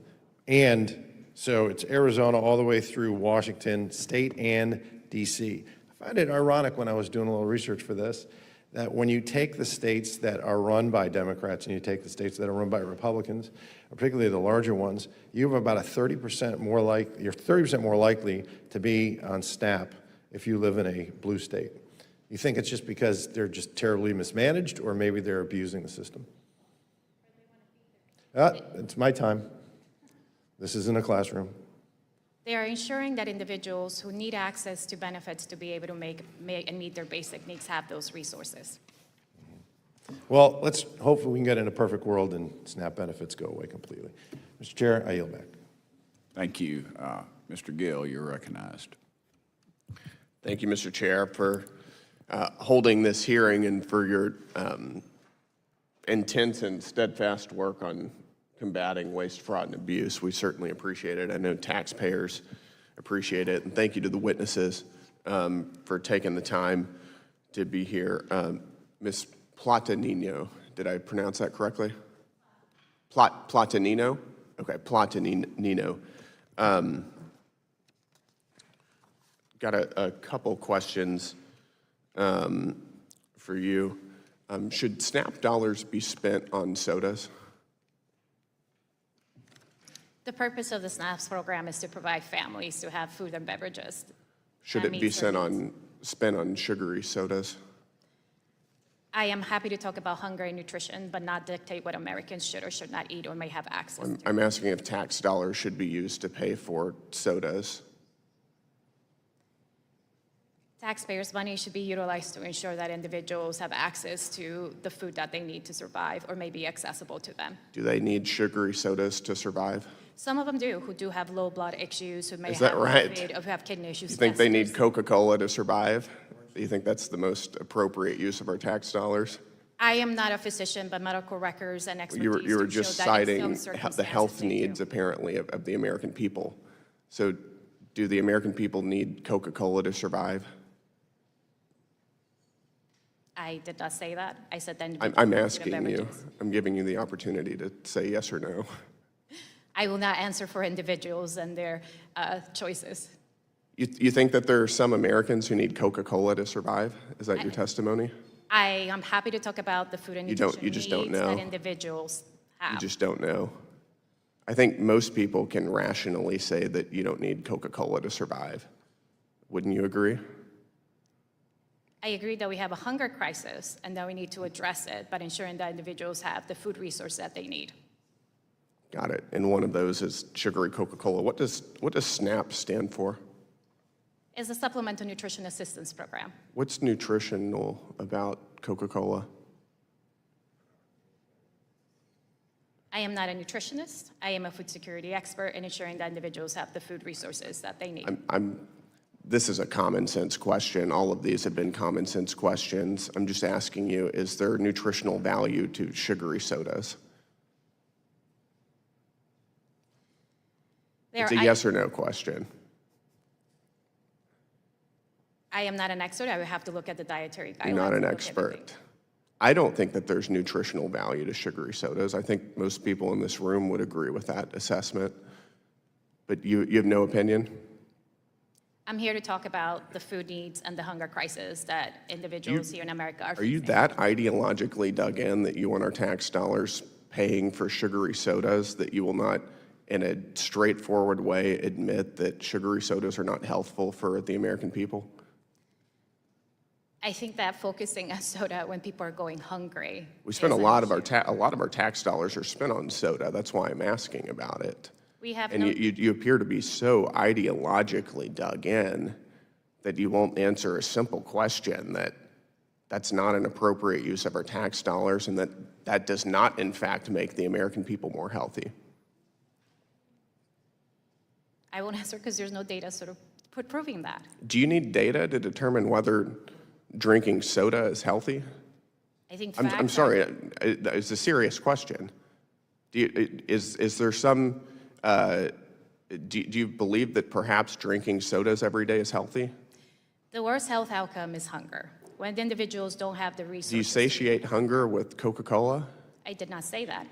And so it's Arizona all the way through Washington, state and D.C. I find it ironic when I was doing a little research for this, that when you take the states that are run by Democrats and you take the states that are run by Republicans, particularly the larger ones, you have about a 30% more you're 30% more likely to be on SNAP if you live in a blue state. You think it's just because they're just terribly mismanaged, or maybe they're abusing the system? It's my time. This isn't a classroom. They are ensuring that individuals who need access to benefits to be able to make and meet their basic needs have those resources. Well, let's hopefully we can get in a perfect world and SNAP benefits go away completely. Mr. Chair, I yield back. Thank you. Mr. Gill, you're recognized. Thank you, Mr. Chair, for holding this hearing and for your intense and steadfast work on combating waste, fraud, and abuse. We certainly appreciate it. I know taxpayers appreciate it. And thank you to the witnesses for taking the time to be here. Ms. Platanino, did I pronounce that correctly? Platanino? Okay, Platanino. Got a couple questions for you. Should SNAP dollars be spent on sodas? The purpose of the SNAP program is to provide families to have food and beverages. Should it be spent on sugary sodas? I am happy to talk about hunger and nutrition, but not dictate what Americans should or should not eat or may have access to. I'm asking if tax dollars should be used to pay for sodas. Taxpayers' money should be utilized to ensure that individuals have access to the food that they need to survive or may be accessible to them. Do they need sugary sodas to survive? Some of them do, who do have low blood issues, who may Is that have right? COVID, or who have kidney issues. You think Yes, they need there's- Coca-Cola to survive? Do you think that's the most appropriate use of our tax dollars? I am not a physician, but medical records and expertise You were do show just that in citing some the circumstances health they do. needs, apparently, of the American people. So do the American people need Coca-Cola to survive? I did not say that. I said that. I'm asking you. I'm giving you the opportunity to say yes or no. I will not answer for individuals and their choices. You think that there are some Americans who need Coca-Cola to survive? Is that your testimony? I am happy to talk about the food and nutrition You just don't needs know. that individuals have. You just don't know. I think most people can rationally say that you don't need Coca-Cola to survive. Wouldn't you agree? I agree that we have a hunger crisis and that we need to address it, but ensuring that individuals have the food resource that they need. Got it. And one of those is sugary Coca-Cola. What does SNAP stand for? It's a Supplemental Nutrition Assistance Program. What's nutritional about Coca-Cola? I am not a nutritionist. I am a food security expert in ensuring that individuals have the food resources that they need. This is a common sense question. All of these have been common sense questions. I'm just asking you, is there nutritional value to sugary sodas? It's a yes or no question. I am not an expert. I would have to look at the dietary guidelines. You're not an and look at expert. everything. I don't think that there's nutritional value to sugary sodas. I think most people in this room would agree with that assessment. But you have no opinion? I'm here to talk about the food needs and the hunger crisis that individuals here in America are Are you facing. that ideologically dug in that you want our tax dollars paying for sugary sodas that you will not, in a straightforward way, admit that sugary sodas are not healthful for the American people? I think that focusing on soda when people are going hungry. We spend is a an lot of issue. our tax dollars are spent on soda. That's why I'm asking about it. We have And no, you appear to be so ideologically dug in that you won't answer a simple question that that's not an appropriate use of our tax dollars and that does not, in fact, make the American people more healthy. I won't answer because there's no data sort of proving that. Do you need data to determine whether drinking soda is healthy? I think I'm facts sorry, it's a serious question. Is there some, do you believe that perhaps drinking sodas every day is healthy? The worst health outcome is hunger. When the individuals don't have the resources. Do you satiate hunger with Coca-Cola? I did not say that.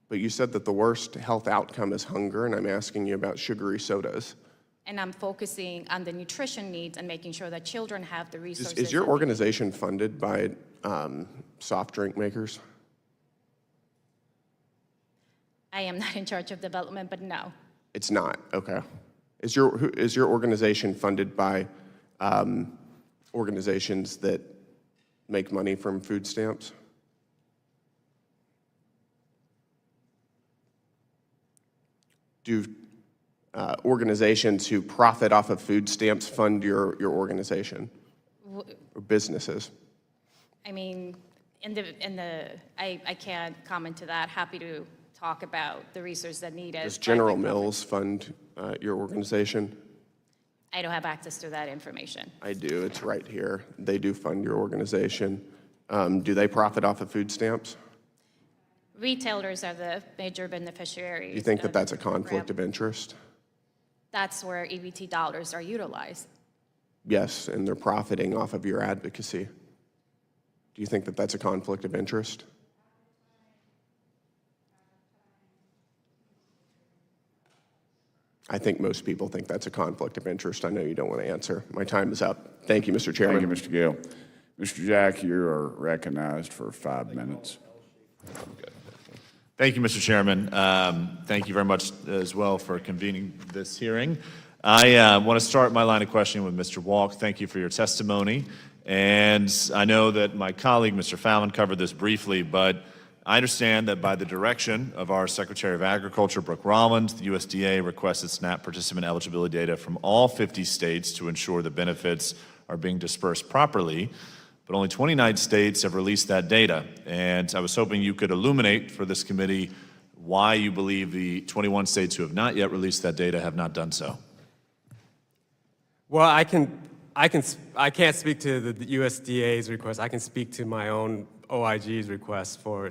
But you said that the worst health outcome is hunger, and I'm asking you about sugary sodas. And I'm focusing on the nutrition needs and making sure that children have the resources. Is your that they organization funded by soft drink makers? I am not in charge of development, but no. It's not, okay. Is your organization funded by organizations that make money from food stamps? Do organizations who profit off of food stamps fund your organization or businesses? I mean, I can't comment to that. Happy to talk about the resource that needed. Does General Mills fund your organization? I don't have access to that information. I do, it's right here. They do fund your organization. Do they profit off of food stamps? Retailers are the major beneficiaries. Do you think that of that's a the program. conflict of interest? That's where EBT dollars are utilized. Yes, and they're profiting off of your advocacy. Do you think that that's a conflict of interest? I think most people think that's a conflict of interest. I know you don't want to answer. My time is up. Thank you, Mr. Chairman. Thank you, Mr. Gill. Mr. Jack, you are recognized for 5 minutes. Thank you, Mr. Chairman. Thank you very much as well for convening this hearing. I want to start my line of questioning with Mr. Walk. Thank you for your testimony. And I know that my colleague, Mr. Fallon, covered this briefly, but I understand that by the direction of our Secretary of Agriculture, Brooke Rollins, the USDA requested SNAP participant eligibility data from all 50 states to ensure the benefits are being dispersed properly. But only 29 states have released that data. And I was hoping you could illuminate for this committee why you believe the 21 states who have not yet released that data have not done so. Well, I can't speak to the USDA's request. I can speak to my own OIG's request for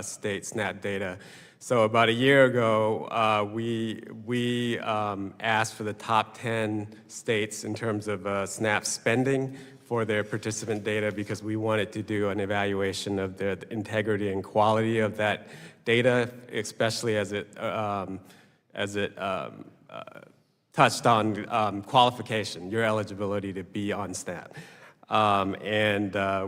state SNAP data. So about a year ago, we asked for the top 10 states in terms of SNAP spending for their participant data because we wanted to do an evaluation of the integrity and quality of that data, especially as it touched on qualification, your eligibility to be on SNAP.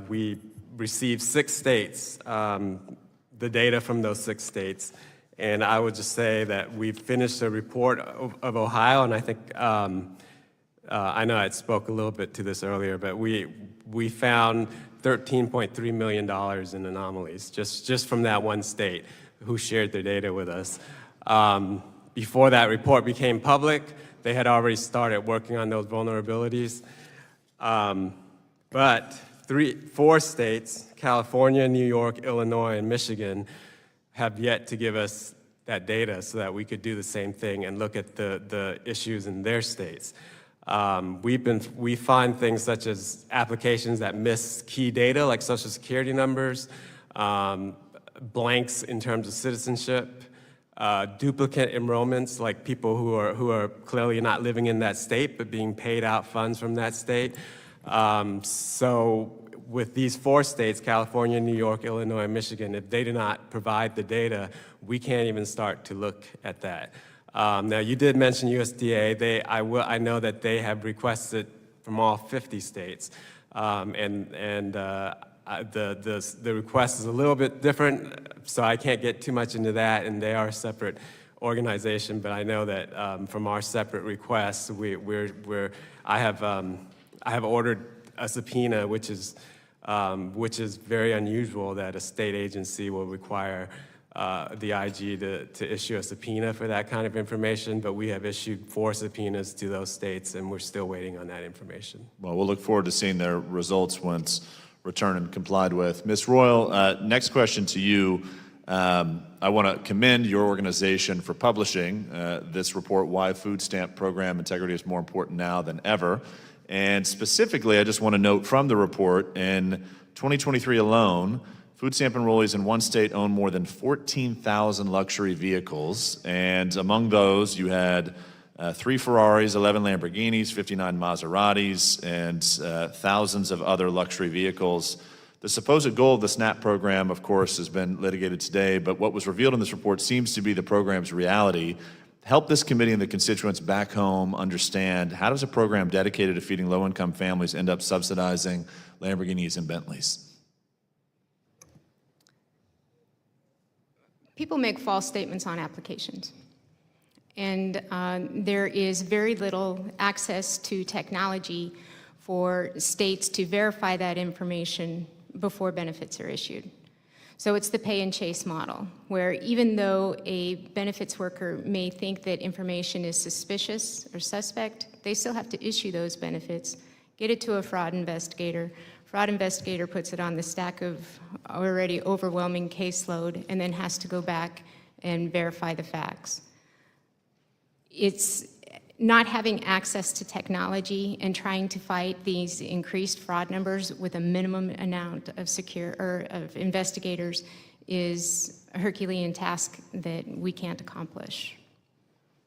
We received 6 states, the data from those 6 states. And I would just say that we've finished a report of Ohio, and I think, I know I spoke a little bit to this earlier, but we found $13.3 million in anomalies just from that one state who shared their data with us. Before that report became public, they had already started working on those vulnerabilities. But 4 states, California, New York, Illinois, and Michigan, have yet to give us that data so that we could do the same thing and look at the issues in their states. We find things such as applications that miss key data like Social Security numbers, blanks in terms of citizenship, duplicate enrollments, like people who are clearly not living in that state but being paid out funds from that state. So with these 4 states, California, New York, Illinois, and Michigan, if they do not provide the data, we can't even start to look at that. Now, you did mention USDA. I know that they have requested from all 50 states, the request is a little bit different, so I can't get too much into that, and they are a separate organization, but I know that from our separate requests, I have ordered a subpoena, which is very unusual that a state agency will require the IG to issue a subpoena for that kind of information, but we have issued 4 subpoenas to those states, and we're still waiting on that information. Well, we'll look forward to seeing their results once returned and complied with. Ms. Royal, next question to you. I want to commend your organization for publishing this report, Why Food Stamp Program Integrity is More Important Now Than Ever. And specifically, I just want to note from the report, in 2023 alone, food stamp enrollees in one state own more than 14,000 luxury vehicles. And among those, you had 3 Ferraris, 11 Lamborghinis, 59 Maseratis, and thousands of other luxury vehicles. The supposed goal of the SNAP program, of course, has been litigated today, but what was revealed in this report seems to be the program's reality. Help this committee and the constituents back home understand, how does a program dedicated to feeding low-income families end up subsidizing Lamborghinis and Bentleys? People make false statements on applications. And there is very little access to technology for states to verify that information before benefits are issued. So it's the pay and chase model, where even though a benefits worker may think that information is suspicious or suspect, they still have to issue those benefits, get it to a fraud investigator. Fraud investigator puts it on the stack of already overwhelming caseload and then has to go back and verify the facts. It's not having access to technology and trying to fight these increased fraud numbers with a minimum amount of investigators is a Herculean task that we can't accomplish.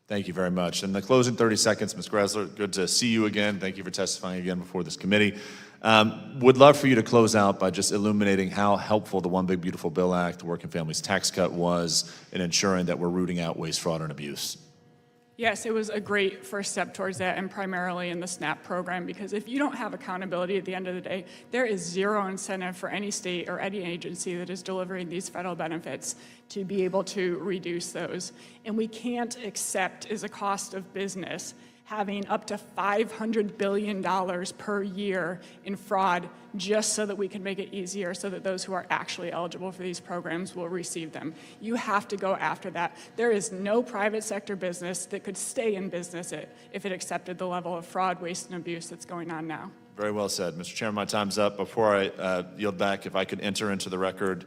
Thank you very much. In the closing 30 seconds, Ms. Gressler, good to see you again. Thank you for testifying again before this committee. Would love for you to close out by just illuminating how helpful the One Big Beautiful Bill Act, the Working Families Tax Cut, was in ensuring that we're rooting out waste, fraud, and abuse. Yes, it was a great first step towards that, and primarily in the SNAP program, because if you don't have accountability at the end of the day, there is zero incentive for any state or any agency that is delivering these federal benefits to be able to reduce those. And we can't accept, as a cost of business, having up to $500 billion per year in fraud just so that we can make it easier so that those who are actually eligible for these programs will receive them. You have to go after that. There is no private sector business that could stay in business if it accepted the level of fraud, waste, and abuse that's going on now. Very well said. Mr. Chairman, my time's up. Before I yield back, if I could enter into the record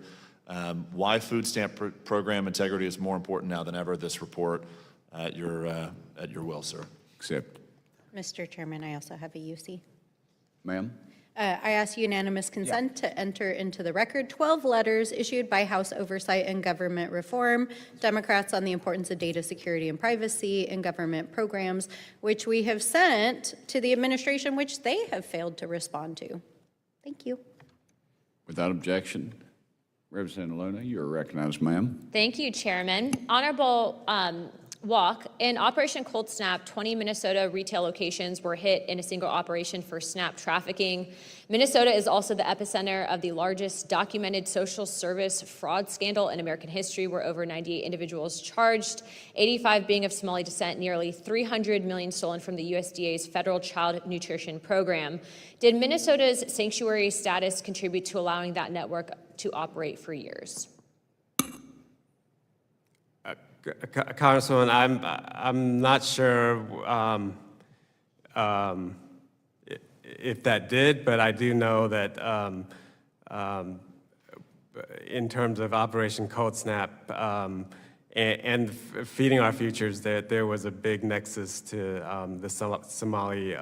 why food stamp program integrity is more important now than ever, this report at your will, sir. Accept. Mr. Chairman, I also have a UC. Ma'am? I ask unanimous consent to enter into the record 12 letters issued by House Oversight and Government Reform, Democrats, on the importance of data security and privacy in government programs, which we have sent to the administration, which they have failed to respond to. Thank you. Without objection, Representative Luna, you are recognized, ma'am. Thank you, Chairman. Honorable Walk, in Operation Cold Snap, 20 Minnesota retail locations were hit in a single operation for SNAP trafficking. Minnesota is also the epicenter of the largest documented social service fraud scandal in American history, where over 98 individuals charged, 85 being of Somali descent, nearly $300 million stolen from the USDA's federal child nutrition program. Did Minnesota's sanctuary status contribute to allowing that network to operate for years? Congresswoman, I'm not sure if that did, but I do know that in terms of Operation Cold Snap and feeding our futures, that there was a big nexus to the Somali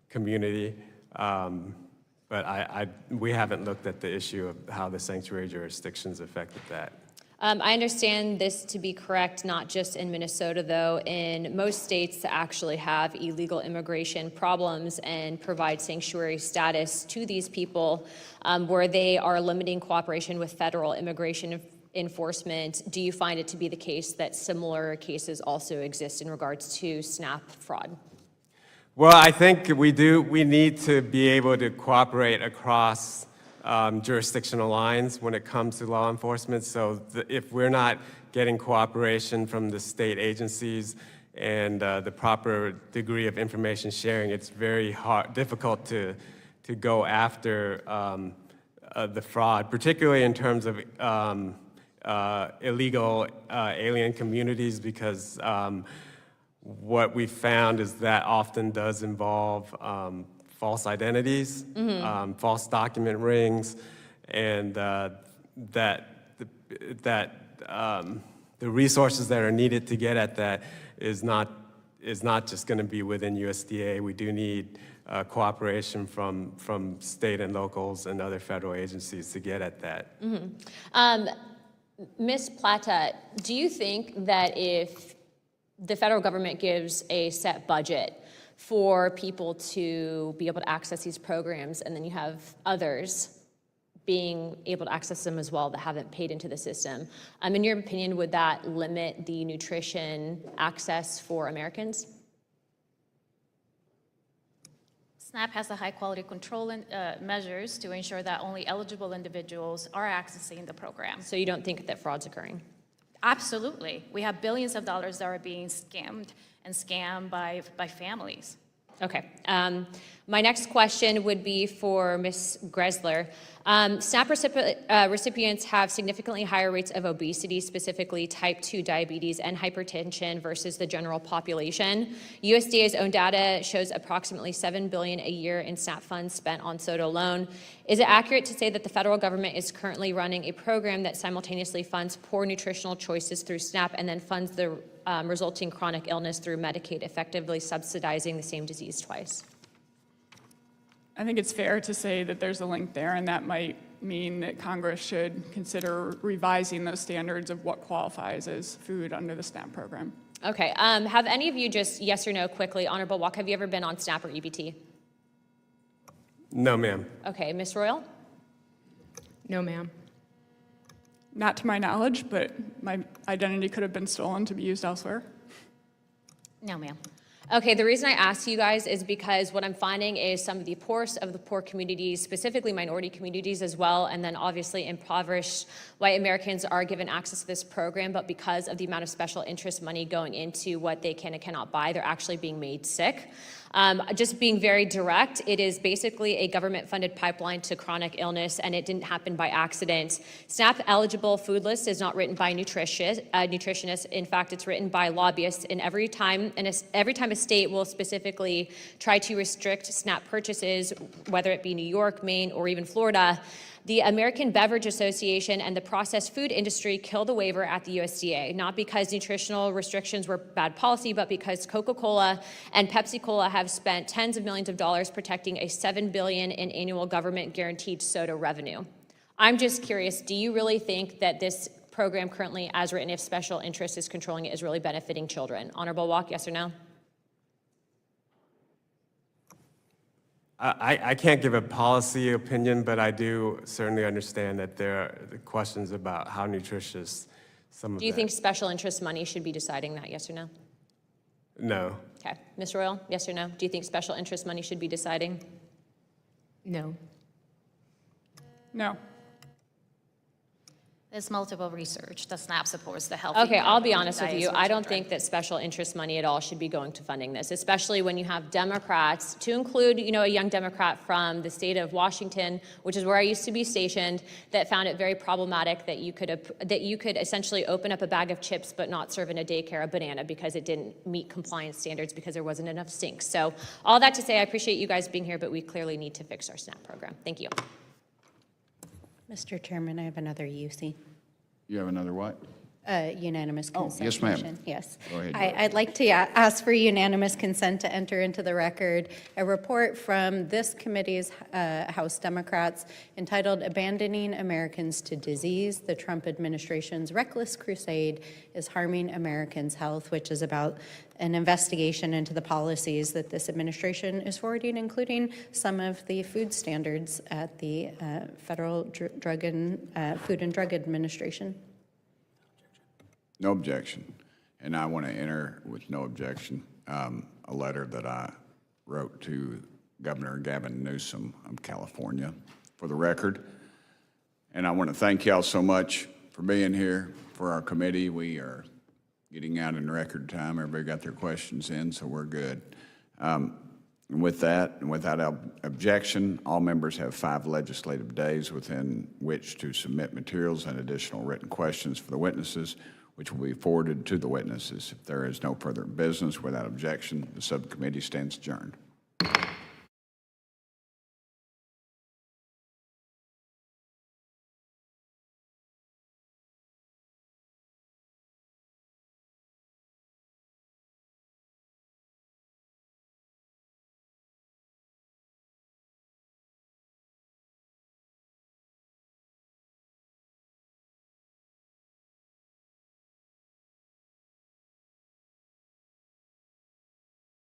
community. But we haven't looked at the issue of how the sanctuary jurisdictions affected that. I understand this to be correct, not just in Minnesota, though. In most states that actually have illegal immigration problems and provide sanctuary status to these people, where they are limiting cooperation with federal immigration enforcement, do you find it to be the case that similar cases also exist in regards to SNAP fraud? Well, I think we need to be able to cooperate across jurisdictional lines when it comes to law enforcement. So if we're not getting cooperation from the state agencies and the proper degree of information sharing, it's very difficult to go after the fraud, particularly in terms of illegal alien communities, because what we found is that often does involve false identities, false document rings, and that the resources that are needed to get at that is not just going to be within USDA. We do need cooperation from state and locals and other federal agencies to get at that. Ms. Plata, do you think that if the federal government gives a set budget for people to be able to access these programs, and then you have others being able to access them as well that haven't paid into the system, in your opinion, would that limit the nutrition access for Americans? SNAP has a high-quality control measures to ensure that only eligible individuals are accessing the program. So you don't think that fraud's occurring? Absolutely. We have billions of dollars that are being skimmed and scammed by families. Okay. My next question would be for Ms. Gressler. SNAP recipients have significantly higher rates of obesity, specifically type 2 diabetes and hypertension versus the general population. USDA's own data shows approximately $7 billion a year in SNAP funds spent on soda alone. Is it accurate to say that the federal government is currently running a program that simultaneously funds poor nutritional choices through SNAP and then funds the resulting chronic illness through Medicaid, effectively subsidizing the same disease twice? I think it's fair to say that there's a link there, and that might mean that Congress should consider revising those standards of what qualifies as food under the SNAP program. Okay. Have any of you, just yes or no quickly, Honorable Walk, have you ever been on SNAP or EBT? No, ma'am. Okay. Ms. Royal? No, ma'am. Not to my knowledge, but my identity could have been stolen to be used elsewhere. No, ma'am. Okay, the reason I ask you guys is because what I'm finding is some of the poorest of the poor communities, specifically minority communities as well, and then obviously impoverished white Americans are given access to this program, but because of the amount of special interest money going into what they can and cannot buy, they're actually being made sick. Just being very direct, it is basically a government-funded pipeline to chronic illness, and it didn't happen by accident. SNAP-eligible food list is not written by nutritionists. In fact, it's written by lobbyists. And every time a state will specifically try to restrict SNAP purchases, whether it be New York, Maine, or even Florida, the American Beverage Association and the processed food industry killed the waiver at the USDA, not because nutritional restrictions were bad policy, but because Coca-Cola and Pepsi-Cola have spent tens of millions of dollars protecting a $7 billion in annual government-guaranteed soda revenue. I'm just curious, do you really think that this program currently, as written, if special interest is controlling it, is really benefiting children? Honorable Walk, yes or no? I can't give a policy opinion, but I do certainly understand that there are questions about how nutritious some of Do you think special interest money should be deciding that, yes or no? No. Okay. Ms. Royal, yes or no? Do you think special interest money should be deciding? No. No. There's multiple research that SNAP supports the health. Okay, I'll be honest with you. I don't think that special interest money at all should be going to funding this, especially when you have Democrats, to include, a young Democrat from the state of Washington, which is where I used to be stationed, that found it very problematic that you could essentially open up a bag of chips but not serve in a daycare a banana because it didn't meet compliance standards because there wasn't enough sinks. So all that to say, I appreciate you guys being here, but we clearly need to fix our SNAP program. Thank you. Mr. Chairman, I have another UC. You have another what? Unanimous consent. yes, ma'am. motion. Yes. Go ahead, I'd like to ask for unanimous consent to enter into the record a report from this committee's House Democrats entitled Abandoning Americans to Disease, the Trump Administration's Reckless Crusade is Harming Americans' Health, which is about an investigation into the policies that this administration is forwarding, including some of the food standards at the Federal Food and Drug Administration. No objection. And I want to enter with no objection a letter that I wrote to Governor Gavin Newsom of California for the record. And I want to thank y'all so much for being here for our committee. We are getting out in record time. Everybody got their questions in, so we're good. With that, and without objection, all members have 5 legislative days within which to submit materials and additional written questions for the witnesses, which will be forwarded to the witnesses. If there is no further business without objection, the subcommittee stands adjourned.